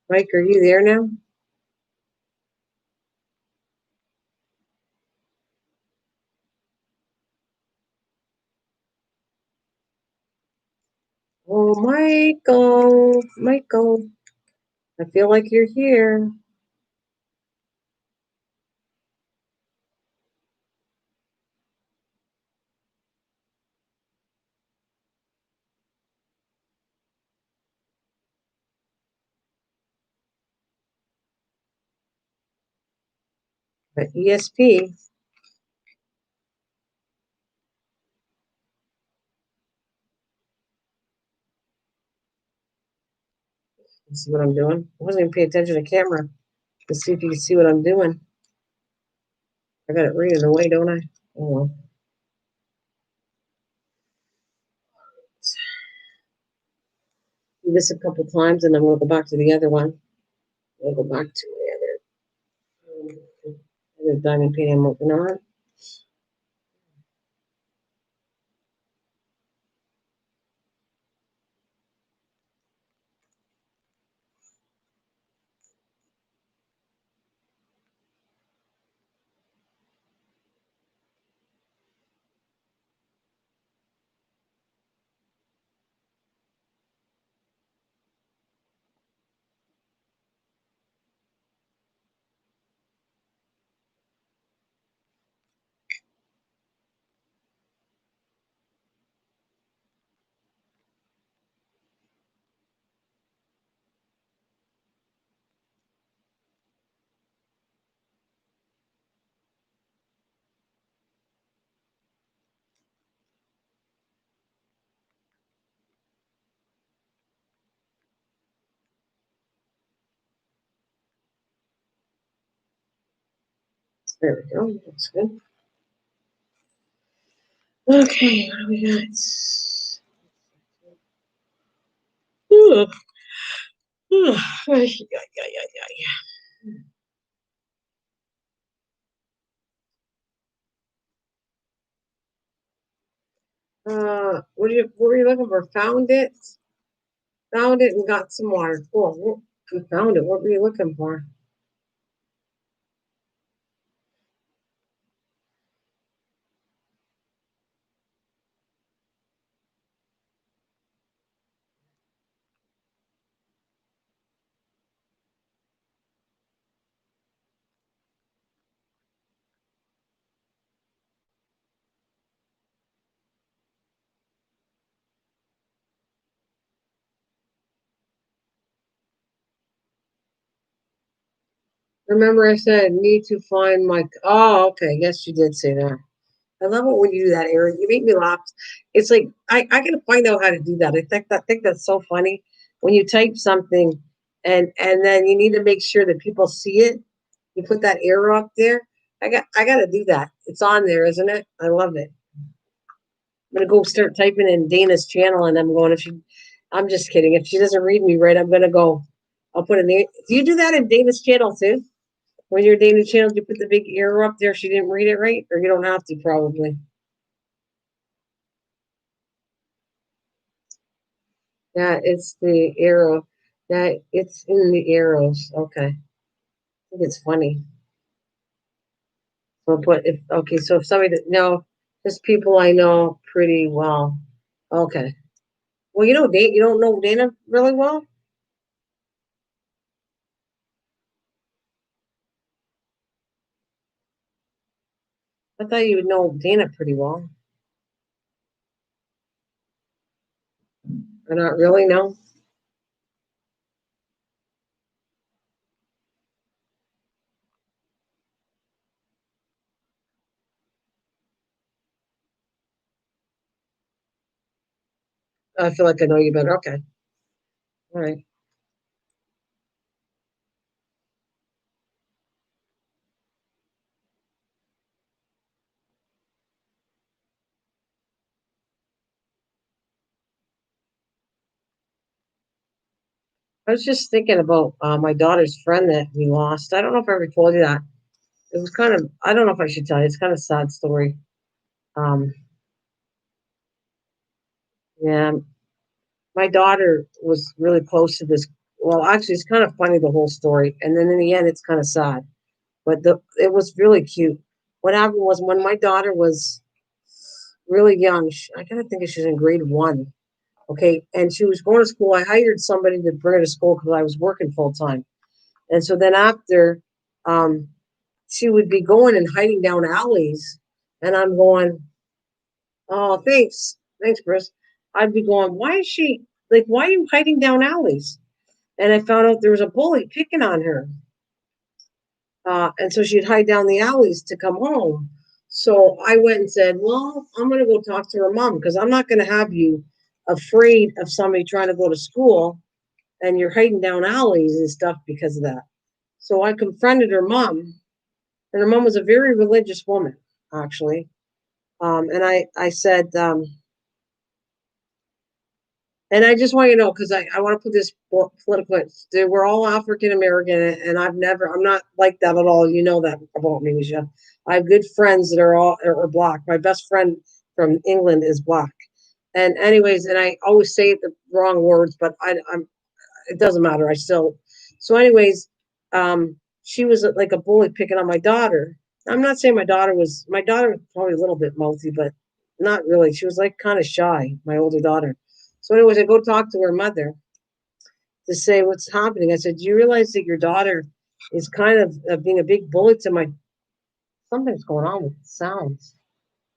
Mike, are you there now? Oh, Michael, Michael, I feel like you're here. But ESP, you see what I'm doing? I wasn't even paying attention to the camera to see if you can see what I'm doing. I got it reading away, don't I? Oh well. Do this a couple times, and then we'll go back to the other one. We'll go back to the other diamond painting I'm working on. There we go. That's good. Okay, what do we got? Ugh. Ugh. Ay, ay, ay, ay, ay. What were you looking for? Found it? Found it and got some water. Cool. You found it. What were you looking for? Remember, I said need to find my. Oh, okay. Yes, you did say that. I love it when you do that, Aaron. You make me laugh. It's like I gotta find out how to do that. I think that's so funny when you type something and then you need to make sure that people see it. You put that arrow up there. I gotta do that. It's on there, isn't it? I love it. I'm gonna go start typing in Dana's channel, and I'm going. If she, I'm just kidding. If she doesn't read me right, I'm gonna go. I'll put a name. Do you do that in Dana's channel too? When you're Dana's channel, do you put the big arrow up there if she didn't read it right, or you don't have to probably. Yeah, it's the arrow. That it's in the arrows. Okay, I think it's funny. So, but if okay, so if somebody that no, just people I know pretty well. Okay. Well, you know, Dana, you don't know Dana really well. I thought you would know Dana pretty well. Or not really? No. I feel like I know you better. Okay. All right. I was just thinking about my daughter's friend that we lost. I don't know if I ever told you that. It was kind of. I don't know if I should tell you. It's kind of a sad story. Um, yeah, my daughter was really close to this. Well, actually, it's kind of funny the whole story, and then in the end, it's kind of sad. But it was really cute. What happened was when my daughter was really young. I gotta think she was in grade one. Okay, and she was going to school. I hired somebody to bring her to school because I was working full time. And so then after, um, she would be going and hiding down alleys, and I'm going, oh, thanks, Chris. I'd be going, why is she like, why are you hiding down alleys? And I found out there was a bully picking on her. And so she'd hide down the alleys to come home. So I went and said, well, I'm going to go talk to her mom because I'm not going to have you afraid of somebody trying to go to school and you're hiding down alleys and stuff because of that. So I confronted her mom, and her mom was a very religious woman, actually. And I said, and I just want you to know, because I want to put this political, we're all African American, and I'm not like that at all. You know that about me, Misha. I have good friends that are black. My best friend from England is black. And anyways, and I always say the wrong words, but I'm it doesn't matter. I still. So, anyways, she was like a bully picking on my daughter. I'm not saying my daughter was probably a little bit mouthy, but not really. She was like kind of shy, my older daughter. So, anyways, I go talk to her mother to say what's happening. I said, "Do you realize that your daughter is kind of being a big bully to my? Something's going on with the sounds.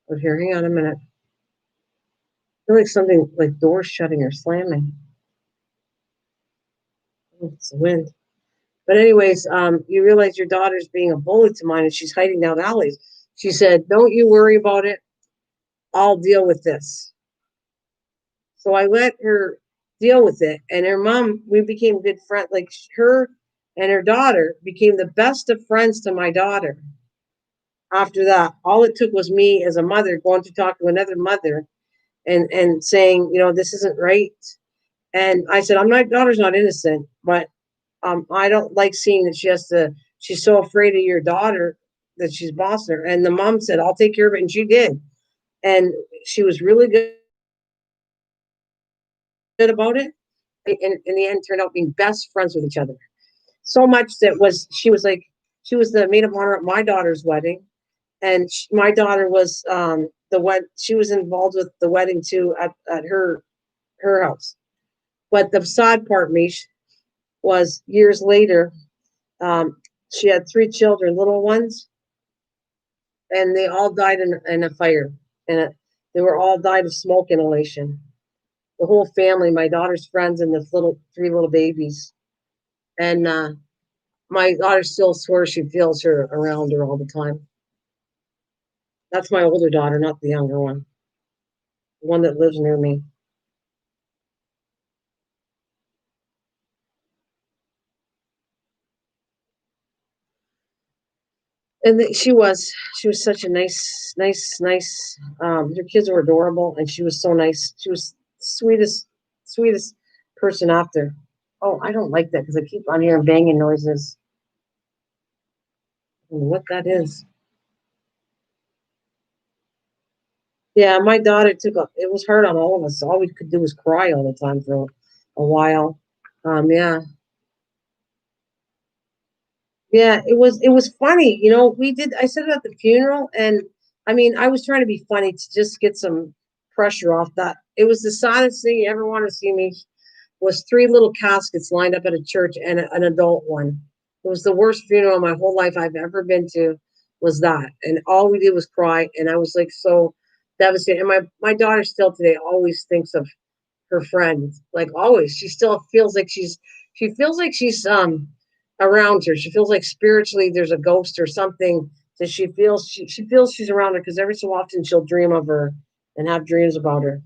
But here, hang on a minute. I feel like something like doors shutting or slamming. Oh, it's the wind. But anyways, you realize your daughter's being a bully to mine, and she's hiding down alleys. She said, "Don't you worry about it. I'll deal with this." So I let her deal with it, and her mom. We became good friends. Like her and her daughter became the best of friends to my daughter. after that. All it took was me as a mother going to talk to another mother and saying, this isn't right. And I said, my daughter's not innocent, but I don't like seeing that she's so afraid of your daughter that she's bossing her. And the mom said, I'll take care of it. And she did. And she was really good about it. And in the end, turned out being best friends with each other. So much that she was the maid of honor at my daughter's wedding. And my daughter was she was involved with the wedding too at her house. But the sad part, Mish, was years later, um, she had 3 children, little ones, and they all died in a fire. And they were all died of smoke inhalation. The whole family, my daughter's friends, and the 3 little babies. And my daughter still swears she feels her around her all the time. That's my older daughter, not the younger one, the one that lives near me. And she was such a nice. Her kids were adorable, and she was so nice. She was sweetest person out there. Oh, I don't like that because I keep on hearing banging noises. I don't know what that is. Yeah, my daughter it was hard on all of us. All we could do was cry all the time for a while. Yeah, yeah, it was funny. I said it at the funeral, and I mean, I was trying to be funny to just get some pressure off that. It was the saddest thing you ever want to see me was 3 little caskets lined up at a church and an adult one. It was the worst funeral in my whole life I've ever been to was that. And all we did was cry, and I was like so devastated. And my daughter still today always thinks of her friend. Like always. She feels like she's around her. She feels like spiritually there's a ghost or something that she feels she's around her because every so often she'll dream of her and have dreams about her.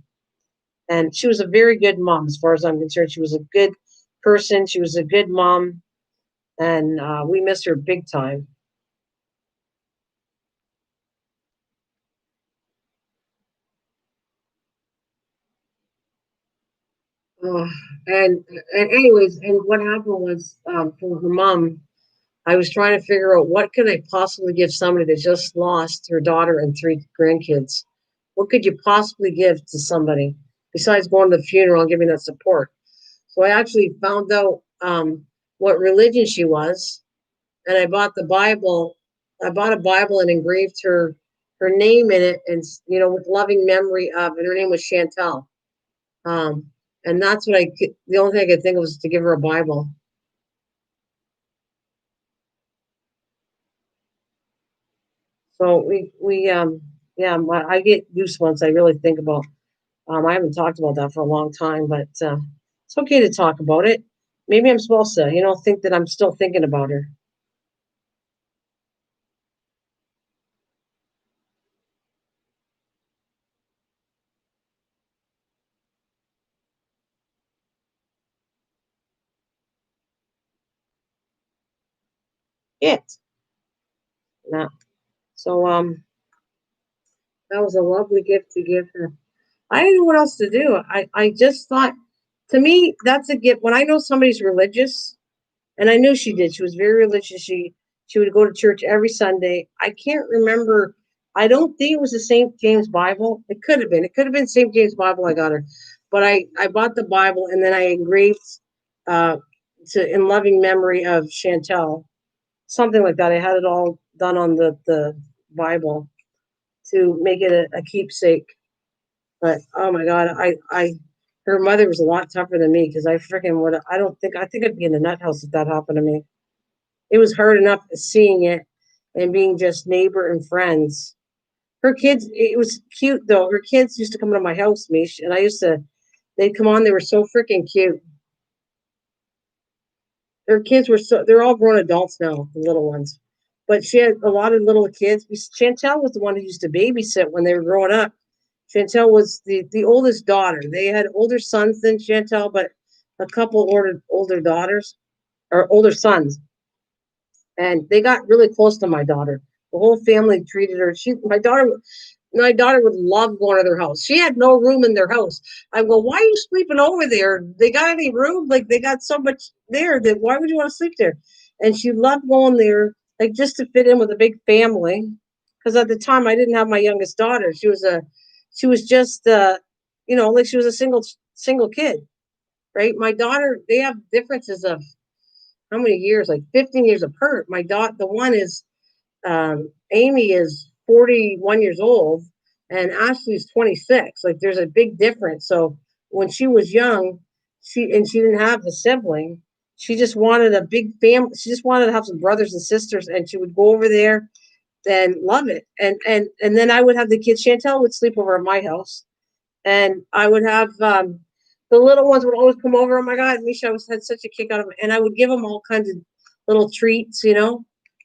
And she was a very good mom as far as I'm concerned. She was a good person. She was a good mom, and we miss her big time. Uh, and anyways, and what happened was for her mom, I was trying to figure out what could I possibly give somebody that just lost her daughter and 3 grandkids. What could you possibly give to somebody besides going to the funeral and giving that support? So I actually found out what religion she was, and I bought the Bible. I bought a Bible and engraved her name in it, and with loving memory of, and her name was Chantel. Um, and that's what the only thing I could think of was to give her a Bible. So yeah, I get goosebumps. I really think about. I haven't talked about that for a long time, but it's okay to talk about it. Maybe I'm supposed to, think that I'm still thinking about her. It. Nah. So that was a lovely gift to give her. I didn't know what else to do. I just thought, to me, that's a gift. When I know somebody's religious, and I knew she did. She was very religious. She would go to church every Sunday. I can't remember. I don't think it was the St. James Bible. It could have been. It could have been St. James Bible I got her. But I bought the Bible and then I engraved uh, in loving memory of Chantel, something like that. I had it all done on the Bible to make it a keepsake. But oh my God, her mother was a lot tougher than me because I freaking would. I think I'd be in the nut house if that happened to me. It was hard enough seeing it and being just neighbor and friends. Her kids, it was cute though. Her kids used to come to my house, Mish, and they'd come on. They were so freaking cute. Her kids they're all grown adults now, the little ones. But she had a lot of little kids. Chantel was the one who used to babysit when they were growing up. Chantel was the oldest daughter. They had older sons than Chantel, but a couple older daughters or older sons. And they got really close to my daughter. The whole family treated her. My daughter would love going to their house. She had no room in their house. I go, why are you sleeping over there? They got any room? Like they got so much there that why would you want to sleep there? And she loved going there, like just to fit in with a big family. Because at the time I didn't have my youngest daughter. She was just like she was a single kid, right? My daughter, they have differences of how many years? Like 15 years apart. My daughter, the one is Amy is 41 years old and Ashley's 26. Like there's a big difference. So when she was young, she didn't have a sibling. She just wanted a big family. She just wanted to have some brothers and sisters, and she would go over there and love it. And then I would have the kids. Chantel would sleep over at my house, and I would have the little ones would always come over. Oh my God, Misha was had such a kick out of it, and I would give them all kinds of little treats,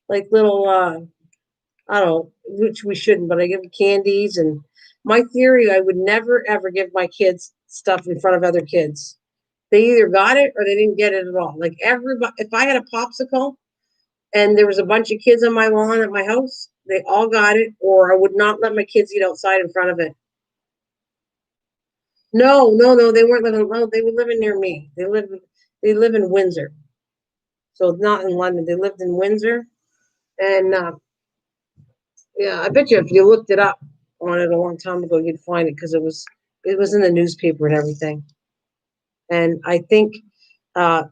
like little I don't know, which we shouldn't, but I give them candies. And my theory, I would never ever give my kids stuff in front of other kids. They either got it or they didn't get it at all. Like everybody, if I had a popsicle and there was a bunch of kids on my lawn at my house, they all got it, or I would not let my kids eat outside in front of it. No, no, no, they weren't living. No, they were living near me. They live in Windsor, so not in London. They lived in Windsor, and yeah, I bet you if you looked it up on it a long time ago, you'd find it because it was in the newspaper and everything. And I think uh,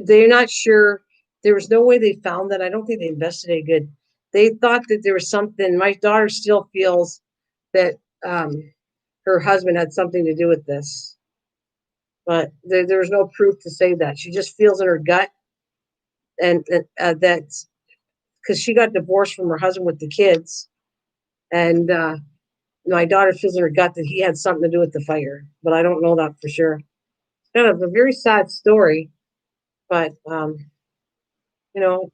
they're not sure. There was no way they found that. I don't think they investigated good. They thought that there was something. My daughter still feels that her husband had something to do with this, but there was no proof to say that. She just feels in her gut, and that's because she got divorced from her husband with the kids, and my daughter feels in her gut that he had something to do with the fire, but I don't know that for sure. Kind of a very sad story, but you know,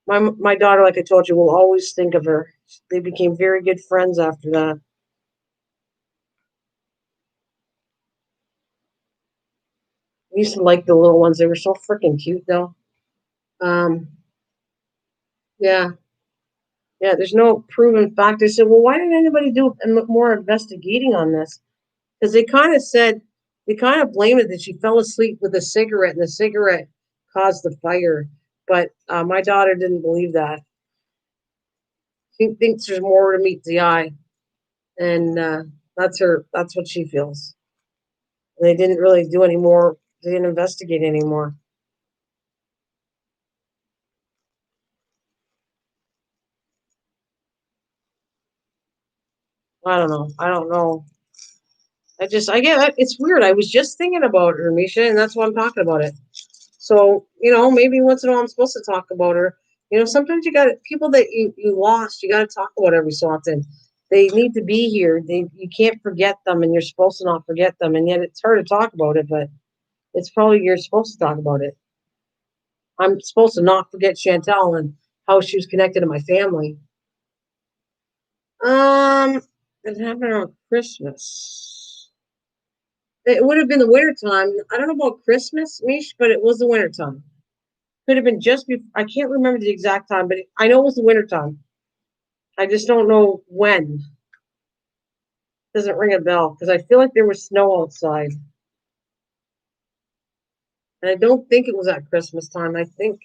my daughter, like I told you, will always think of her. They became very good friends after that. I used to like the little ones; they were so freaking cute, though. Um, yeah, yeah. There's no proven fact. I said, well, why didn't anybody do more investigating on this? Because they kind of blamed it that she fell asleep with a cigarette and the cigarette caused the fire. But my daughter didn't believe that. She thinks there's more to meet the eye, and That's what she feels. They didn't really do any more. They didn't investigate anymore. I don't know. I don't know. I get it. It's weird. I was just thinking about her, Misha, and that's why I'm talking about it. So, maybe once in a while I'm supposed to talk about her. Sometimes you got people that you lost, you got to talk about every so often. They need to be here. You can't forget them, and you're supposed to not forget them. And yet it's hard to talk about it, but it's probably you're supposed to talk about it. I'm supposed to not forget Chantel and how she was connected to my family. Um, it happened on Christmas. It would have been the winter time. I don't know about Christmas, Mish, but it was the winter time. Could have been just before. I can't remember the exact time, but I know it was the winter time. I just don't know when. Doesn't ring a bell because I feel like there was snow outside, and I don't think it was at Christmas time. I think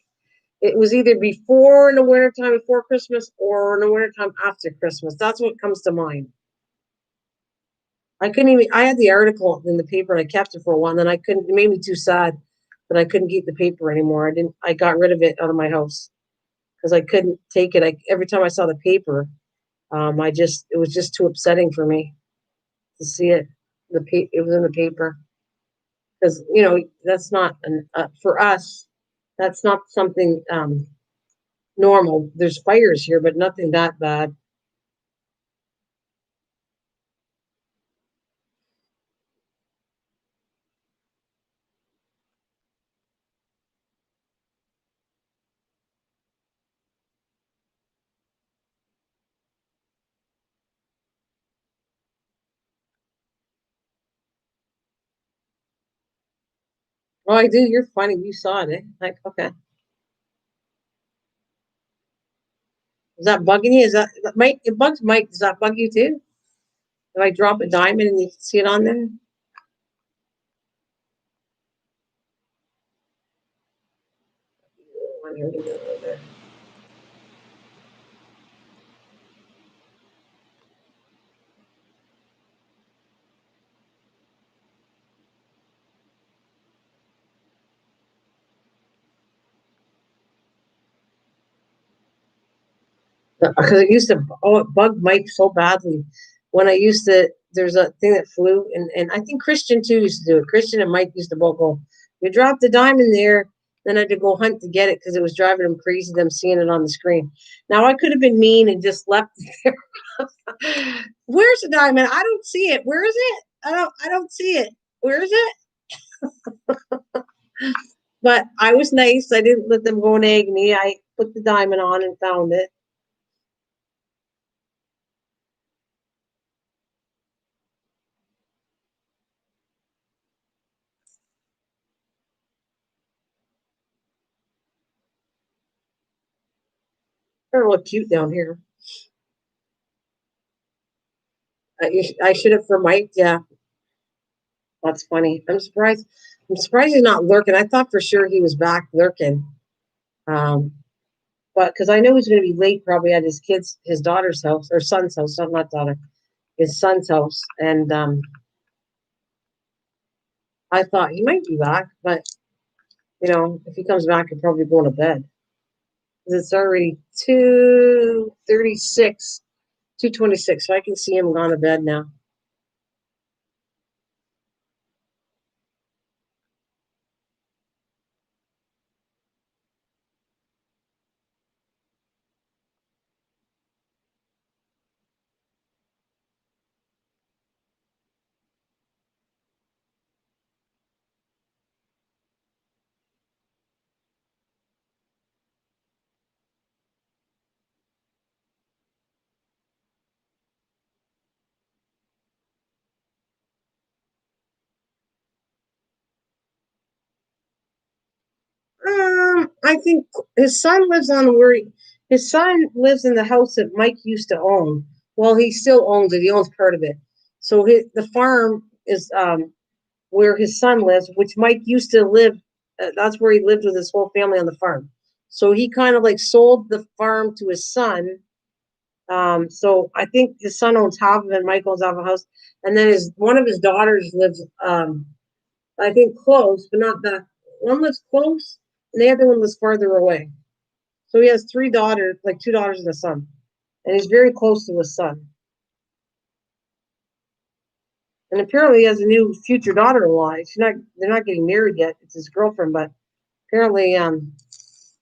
it was either before in the winter time before Christmas or in the winter time after Christmas. That's what comes to mind. I couldn't even. I had the article in the paper and I kept it for a while. And then I couldn't. It made me too sad that I couldn't keep the paper anymore. I didn't. I got rid of it out of my house because I couldn't take it. Every time I saw the paper, it was just too upsetting for me to see it. It was in the paper because that's not for us. That's not something normal. There's fires here, but nothing that bad. Oh, I do. You're funny. You saw it, eh? Like, okay. Is that bugging you? Is that Mike? It bugs Mike. Does that bug you too? If I drop a diamond and you can see it on there? Because it used to, oh, it bugged Mike so badly when I used to. There's a thing that flew, and I think Christian too used to do it. Christian and Mike used to both go, you dropped the diamond there, then I had to go hunt to get it because it was driving them crazy, them seeing it on the screen. Now I could have been mean and just left it there. Where's the diamond? I don't see it. Where is it? I don't see it. Where is it? But I was nice. I didn't let them go and egg me. I put the diamond on and found it. They're look cute down here. I should have for Mike. Yeah, that's funny. I'm surprised. I'm surprised he's not lurking. I thought for sure he was back lurking. Um, but because I know he's going to be late probably at his daughter's house or son's house. Not daughter, his son's house. And I thought he might be back, but if he comes back, he'll probably go to bed. It's already 2:36, 2:26, so I can see him gone to bed now. I think his son lives on where his son lives in the house that Mike used to own. Well, he still owns it. He owns part of it. So the farm is where his son lives, which Mike used to live. That's where he lived with his whole family on the farm. So he kind of like sold the farm to his son. So I think his son owns half of it. Mike owns half of the house, and then his one of his daughters lives. I think close, but not that. One lives close, and the other one lives farther away. So he has three daughters, like two daughters and a son, and he's very close to his son. And apparently, he has a new future daughter-in-law. They're not getting married yet. It's his girlfriend, but apparently,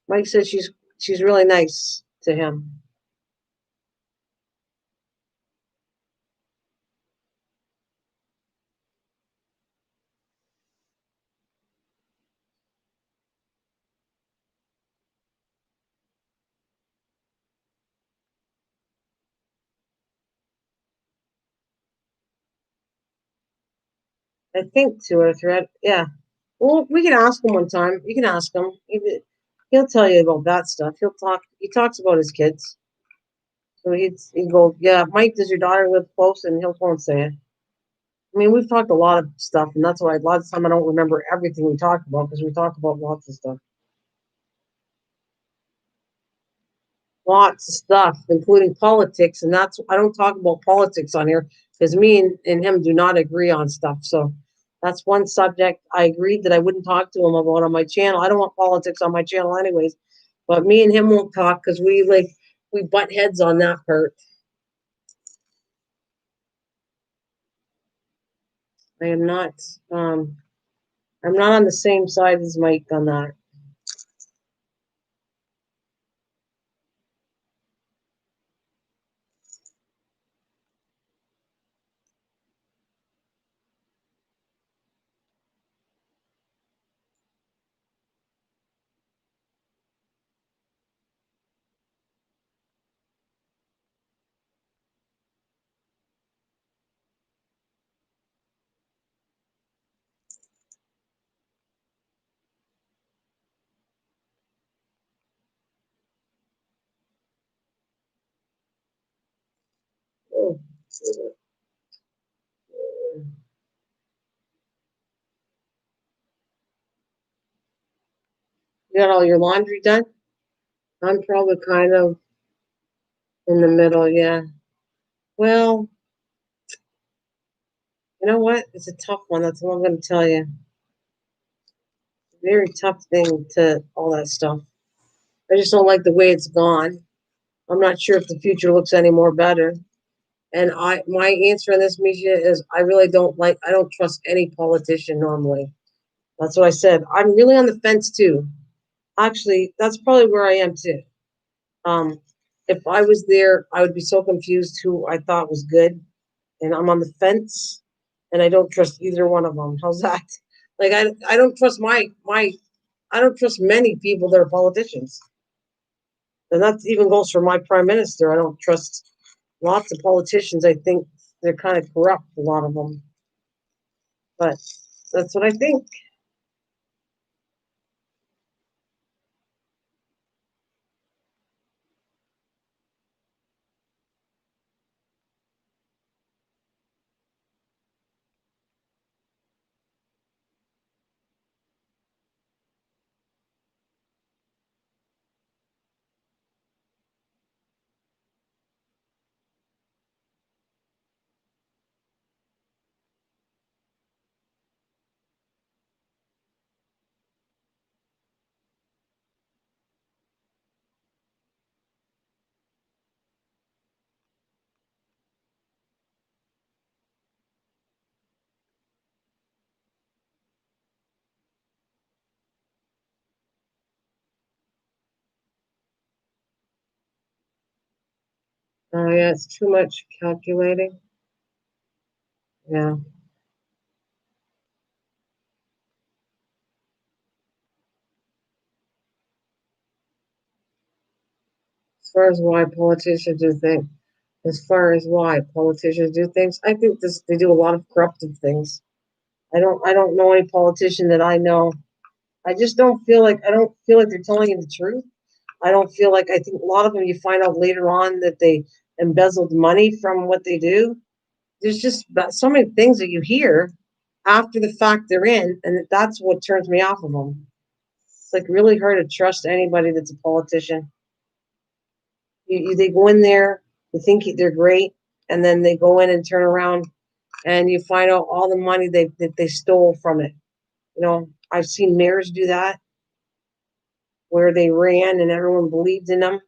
Mike says she's really nice to him. I think two or three. Yeah. Well, we can ask him one time. You can ask him. He'll tell you about that stuff. He'll talk. He talks about his kids. So he'd go, yeah, Mike, does your daughter live close? And he'll go and say it. I mean, we've talked a lot of stuff, and that's why a lot of time I don't remember everything we talked about because we talked about lots of stuff. Lots of stuff, including politics, and that's I don't talk about politics on here because me and him do not agree on stuff. So that's one subject I agreed that I wouldn't talk to him about on my channel. I don't want politics on my channel anyways, but me and him won't talk because we butt heads on that part. I am not um I'm not on the same side as Mike on that. You got all your laundry done? I'm probably kind of in the middle, yeah. Well, you know what? It's a tough one. That's all I'm going to tell you. Very tough thing to all that stuff. I just don't like the way it's gone. I'm not sure if the future looks any more better. And my answer on this, Misha, is I don't trust any politician normally. That's what I said. I'm really on the fence too. Actually, that's probably where I am too. Um, if I was there, I would be so confused who I thought was good, and I'm on the fence, and I don't trust either one of them. How's that? Like I don't trust I don't trust many people that are politicians, and that even goes for my prime minister. I don't trust lots of politicians. I think they're kind of corrupt, a lot of them, but that's what I think. Oh yeah, it's too much calculating. Yeah. As far as why politicians do things, as far as why politicians do things, I think they do a lot of corruptive things. I don't know any politician that I know. I don't feel like they're telling you the truth. I think a lot of them you find out later on that they embezzled money from what they do. There's just so many things that you hear after the fact they're in, and that's what turns me off of them. It's like really hard to trust anybody that's a politician. They go in there, they think they're great, and then they go in and turn around, and you find out all the money that they stole from it. I've seen mayors do that where they ran and everyone believed in them,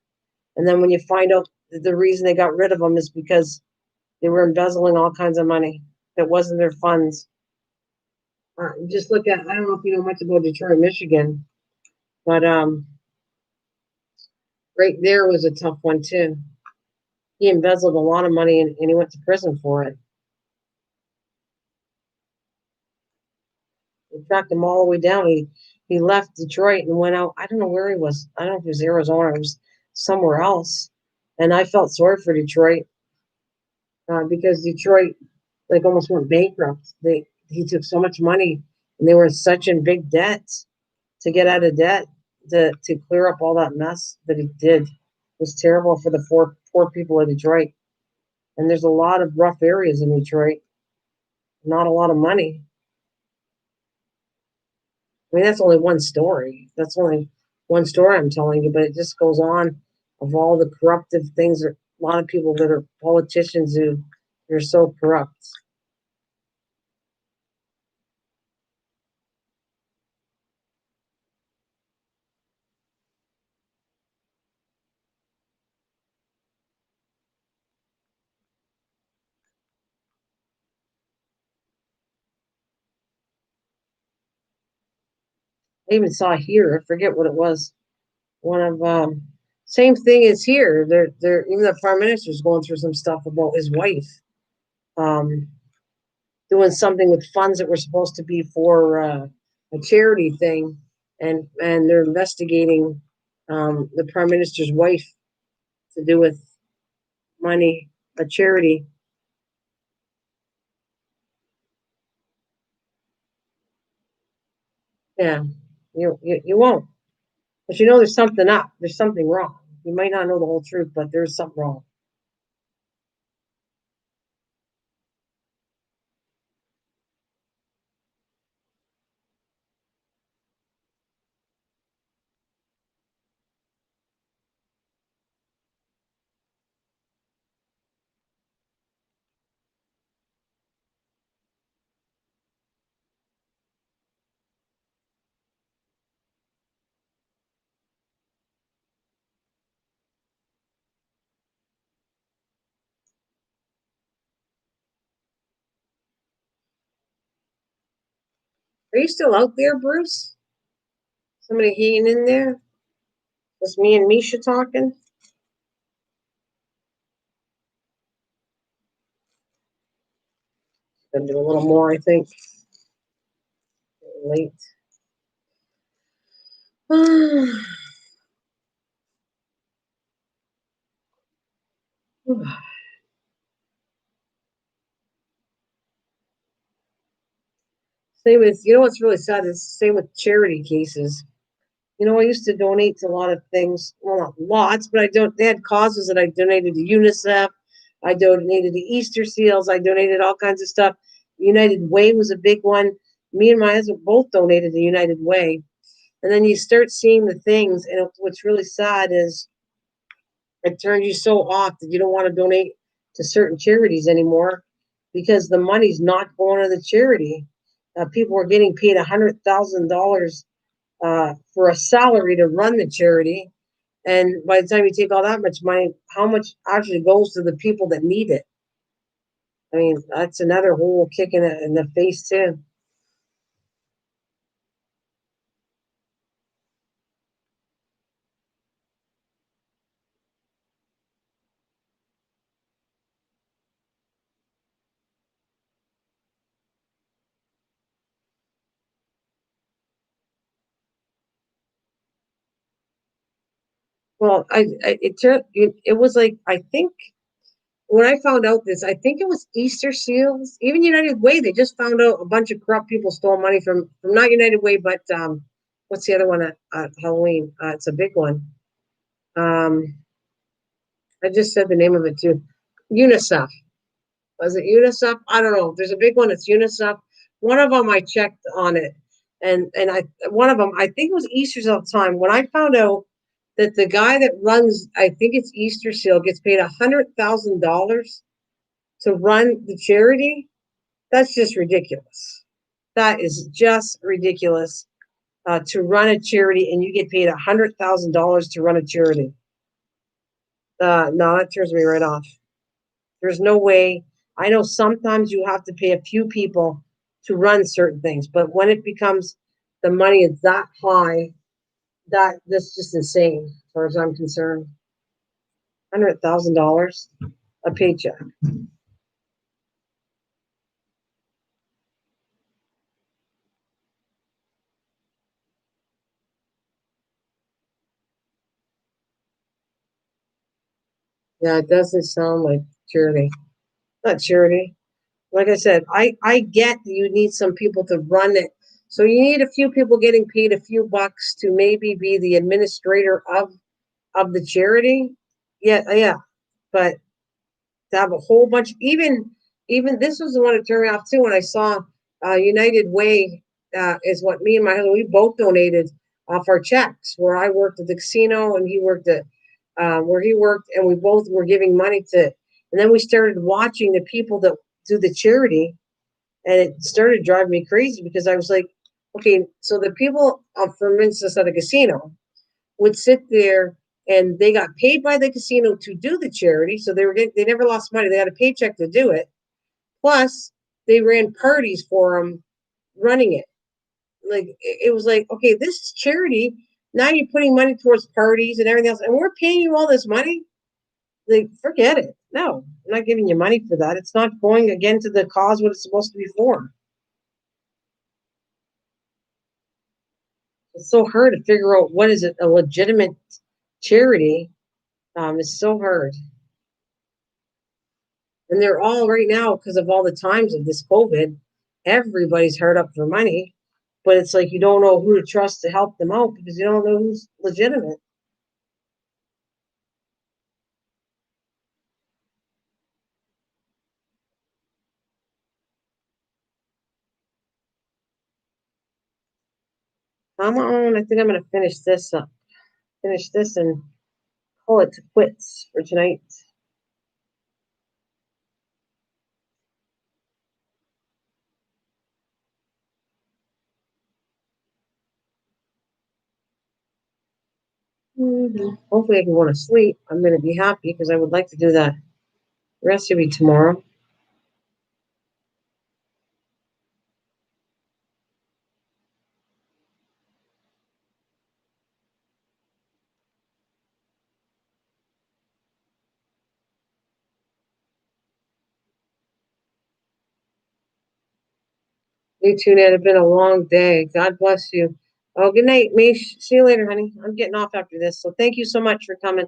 and then when you find out that the reason they got rid of them is because they were embezzling all kinds of money that wasn't their funds. Just look at, I don't know if you know much about Detroit, Michigan, but right there was a tough one too. He embezzled a lot of money and he went to prison for it. They tracked him all the way down. He left Detroit and went out. I don't know where he was. I don't know if it was Arizona or it was somewhere else. And I felt sorry for Detroit because Detroit like almost went bankrupt. He took so much money and they were such in big debt to get out of debt to clear up all that mess that he did. It was terrible for the poor people of Detroit. And there's a lot of rough areas in Detroit. Not a lot of money. I mean, that's only one story. That's only one story I'm telling you, but it just goes on of all the corruptive things that a lot of people that are politicians who are so corrupt. I even saw here, I forget what it was. One of same thing as here. They're even the prime minister's going through some stuff about his wife um, doing something with funds that were supposed to be for a charity thing, and they're investigating the prime minister's wife to do with money, a charity. Yeah, you won't, but you know there's something up. There's something wrong. You might not know the whole truth, but there's something wrong. Are you still out there, Bruce? Somebody hanging in there? Just me and Misha talking? Gonna do a little more, I think. Late. Same with, you know what's really sad is same with charity cases. You know, I used to donate to a lot of things. Well, not lots, but I don't. They had causes that I donated to UNICEF. I donated to Easter Seals. I donated all kinds of stuff. United Way was a big one. Me and my husband both donated to United Way. And then you start seeing the things, and what's really sad is it turns you so off that you don't want to donate to certain charities anymore because the money's not going to the charity. People are getting paid $100,000 for a salary to run the charity. And by the time you take all that much money, how much actually goes to the people that need it? I mean, that's another whole kick in the face, too. Well, it was like, I think when I found out this, I think it was Easter Seals, even United Way. They just found out a bunch of corrupt people stole money from not United Way, but what's the other one at Halloween? It's a big one. Um, I just said the name of it too. UNICEF. Was it UNICEF? I don't know. There's a big one. It's UNICEF. One of them I checked on it, and I one of them I think it was Easter Seal at the time when I found out that the guy that runs I think it's Easter Seal gets paid $100,000 to run the charity. That's just ridiculous. That is just ridiculous to run a charity and you get paid $100,000 to run a charity. No, that turns me right off. There's no way. I know sometimes you have to pay a few people to run certain things, but when it becomes the money is that high, that's just insane as far as I'm concerned. $100,000 a paycheck. Yeah, it doesn't sound like charity. Not charity. Like I said, I get that you need some people to run it. So you need a few people getting paid a few bucks to maybe be the administrator of the charity. Yeah, yeah. But to have a whole bunch, even this was the one that turned me off too when I saw United Way is what me and my husband we both donated off our checks. Where I worked at the casino and he worked at where he worked, and we both were giving money to. And then we started watching the people that do the charity, and it started driving me crazy because I was like, okay, so the people, for instance, at a casino would sit there and they got paid by the casino to do the charity, so they never lost money. They had a paycheck to do it. Plus, they ran parties for them, running it. Like it was like, okay, this is charity. Now you're putting money towards parties and everything else, and we're paying you all this money. Like, forget it. No, I'm not giving you money for that. It's not going again to the cause what it's supposed to be for. It's so hard to figure out what is it a legitimate charity. It's so hard, and they're all right now because of all the times of this COVID. Everybody's hard up for money, but it's like you don't know who to trust to help them out because you don't know who's legitimate. I'm on. I think I'm gonna finish this up. Finish this and call it quits for tonight. Hopefully, I can go to sleep. I'm gonna be happy because I would like to do that recipe tomorrow. You too, Ned. It's been a long day. God bless you. Oh, good night, Mish. See you later, honey. I'm getting off after this. So thank you so much for coming.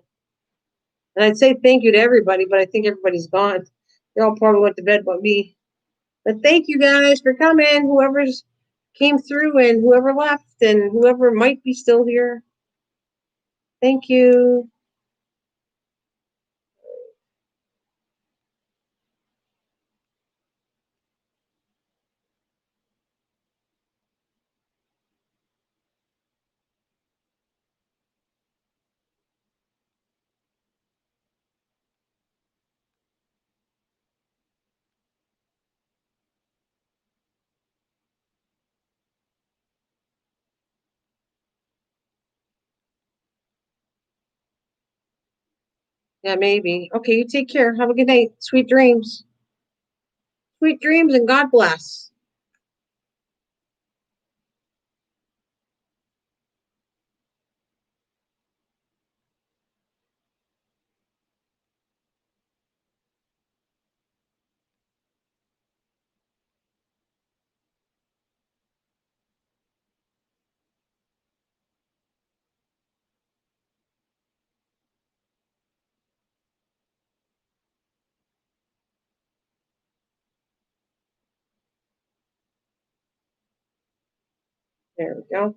And I'd say thank you to everybody, but I think everybody's gone. They all probably went to bed but me. But thank you guys for coming. Whoever's came through and whoever left and whoever might be still here. Thank you. Yeah, maybe. Okay, you take care. Have a good night. Sweet dreams. Sweet dreams and God bless. There we go.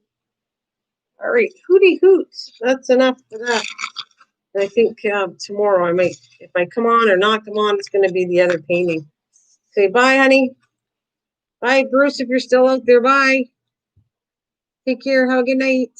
All right, hooty hoots. That's enough for that. And I think tomorrow I might, if I come on or not come on, it's going to be the other painting. Say bye, honey. Bye, Bruce, if you're still out there. Bye. Take care. Have a good night.